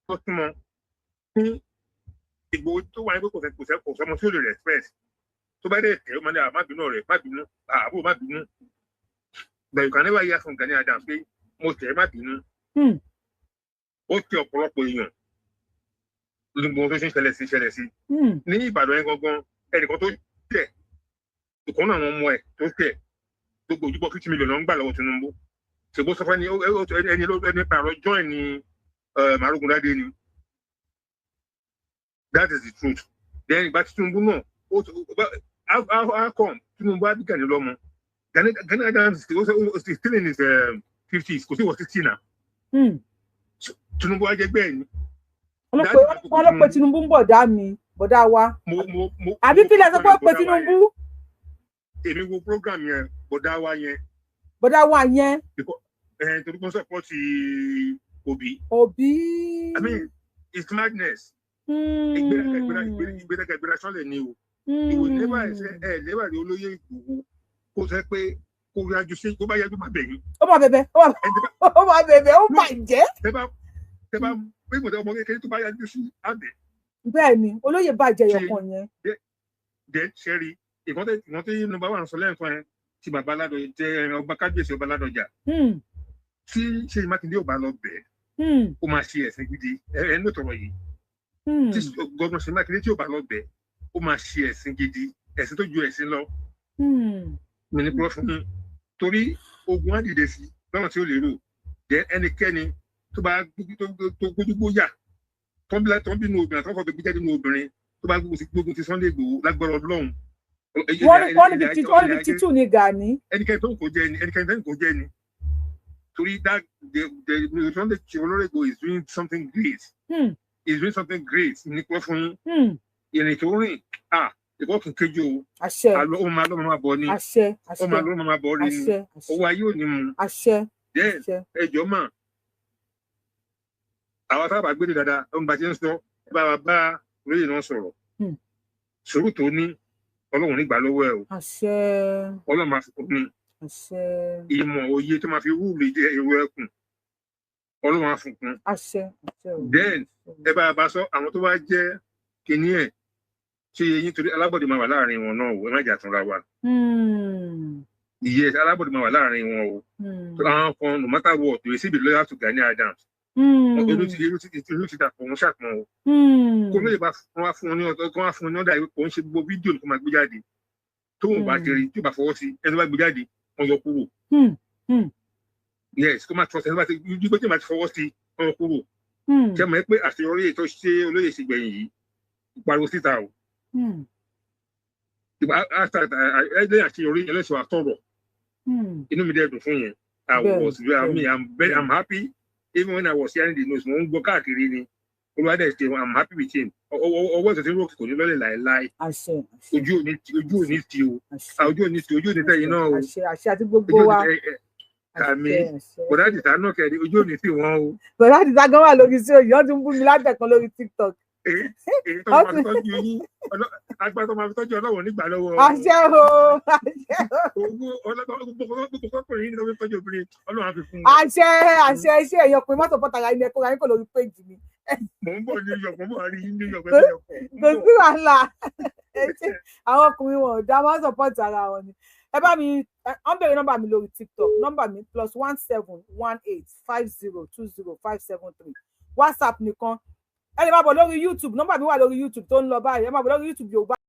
tó súnmọ́ ní Ìgbòho tó wà ní pé kò sẹ́mọ tí ó lè respect tó bá dẹ̀ tẹ̀ ó máa ní má bínú ọ̀rẹ́ má bínú àbúrò má bínú but you can never hear from Gani Adams pé mo tẹ̀ má bínú. Ó tẹ ọ̀pọ̀lọpọ̀ èèyàn gbogbo tó ṣe ń ṣẹlẹ̀ sí ní Ìbàdàn yẹn gangan ẹnìkan tó tẹ̀ ìkan náà àwọn ọmọ ẹ̀ tó tẹ̀ gbogbo ojúbọ 50 million ló ń gbà lọ́wọ́ Tinubu ṣègbó sọ fún ẹni pààrọ̀ join ní Màrúgundádé ni that is the truth. Then ìgbà Tinubu náà how come Tinubu á bí Gani lọ́mọ Gani Adams is still in his 50s kò sí wọ 60 náà Tinubu á jẹ́ bẹ́ẹ̀ ni. Wọ́n ló pe Tinubu ń bọ̀dá wa àbí kílẹ̀ sọ pé ó pe Tinubu. Èmi wo program yẹn bọ̀dá wa yẹn. Torí kò support Obi. I mean it's madness. Ìgbéraga sọ́lẹ̀ ni o. Ìwò never rí olóyè Ìgbòho kó sọ pé kó yájú sí kó bá yájú máa bẹ̀yìn. Ó máa bẹ̀bẹ̀ ó bàjẹ́. Tẹ́ bá pé ìmọ̀tẹ́ ọmọ kékeré tó bá yájú sí àbẹ̀. Bẹ́ẹ̀ ni olóyè bàjẹ́ yọkan yẹn. Dẹ́ sẹ́rí ìwọ́n tó yí nọ́mbà wà sọ lẹ́ẹ̀kan yẹn tí bàbá Ládọjà tẹ ọba kábíyèsí ọba Ládọjà. Tí Ṣèyí Mákindé ò bá lọ bẹ̀ ó máa ṣe ẹ̀sìn gidi ẹ̀ ní òtọ̀rọ̀ yìí. Tí gọ́dọ̀ Ṣèyí Mákindé tí ò bá lọ bẹ̀ ó máa ṣe ẹ̀sìn gidi ẹ̀sìn tó ju ẹ̀sìn lọ. Mi ní púrọ́ fún mi torí ogun á dìde sí lọ́nà tí ó lè rò jẹ́ ẹnikẹ́ni tó bá gbójúgbóyà tó ń bínú obìnrin àtọ́kọ̀ tó gbé jáde nínú obìnrin tó bá gbógun ti Sunday Igboho lágbára Ọlọ́run. Wọ́n ní 52 ní Gani. Ẹnikẹ́ni tó ń kó jẹ́ ni torí that the Sunday Igboho is doing something great. He's doing something great ní púrọ́ fún yín. Ìrìn tó rìn ìkọ́ kì í kéjì o. Ó máa lọ́ máa bọ̀ ni. Ó máa lọ́ máa bọ̀ ni. Owó ayé ò ní mu. Ẹjọ́ mà àwọn sábà gbé ní dáadáa ọmọ bá ti ń sọ bá wa bá olóyè náà sọ̀rọ̀ sùúrù tó ní Ọlọ́run nígbà lọ́wọ́ ẹ̀ o Ọlọ́run máa fi kún ní ìmọ̀ òye tó máa fi wúlò jẹ èrò ẹkùn Ọlọ́run máa fún kún then ẹ bá sọ àwọn tó bá jẹ́ kíní ẹ̀ ṣe yẹn torí alábọ̀dé máa wà láàrin wọn náà o ẹ má jà tún ra wa yes alábọ̀dé máa wà láàrin wọn o àwọn kan no matter what they still be loyal to Gani Adams. Irú ti dàpọ̀ wọn ṣàpọ̀ o. Kó lóye bá wọn fún wọn ní ọ̀dà ìwé kò ń ṣe gbogbo fídíò ní kó máa gbé jáde. Tó wọn bá jẹrìí tí ó bá fọwọ́ sí ẹni bá gbé jáde wọn yọ kúrò. Yes kó máa trust ẹni bá ti gbígbé tí wọn bá ti fọwọ́ sí wọn yọ kúrò. Ṣé mo pé àṣeyọrí ètò ṣe olóyè ṣe gbẹ̀yìn yìí pariwo síta o. Ẹgbẹ́ àṣeyọrí ẹlẹ́sọ̀ àtọ̀rọ̀ inú mi dẹ̀ dùn fún yẹn. I'm happy. Even when I was hearing the news, mo ń gbọ́ káàkiri ni. Olúwadé ṣe I'm happy with him. Ọwọ́ ìṣòtí rògbò kò ní lọ́lẹ̀ láéláé. Ojú òní ti o. Ojú òní tẹ̀yìn náà o. Àṣẹ àti gbogbo wa. Àmì bọ̀dá àdìsá náà kẹ́ni ojú òní tì wọ́n o. Bọ̀dá àdìsá gan wà lórí sí òyìn, wọ́n ti ń bú mi látẹ̀kan lórí TikTok. Èyí tó máa fi tọ́jú yín, agbára tó máa fi tọ́jú Ọlọ́run nígbà lọ́wọ́. Àṣẹ o. Owó ọlọ́kùnrin ní lórí tọ́jú obìnrin Ọlọ́run á fi fún un. Àṣẹ iṣẹ́ èèyàn pé mọ́tò pọ́tàlá ilẹ̀ kóra yín kò lórí péjì mi. Mò ń bọ̀ ní York, mò ń bọ̀ rí ní York. Kò sí wàhálà. Àwọn ọkùnrin wọn ò dá máa ń support ara wọn ni. Ẹ bá mi wọ́n bèrè nọ́mbà mi lórí TikTok, nọ́mbà mi +1718502057 WhatsApp nìkan. Ẹ lè máa bọ̀ lórí YouTube, nọ́mbà mi wà lórí YouTube tó ń lọ báyìí. Ẹ máa bọ̀ lórí YouTube Yorùbá.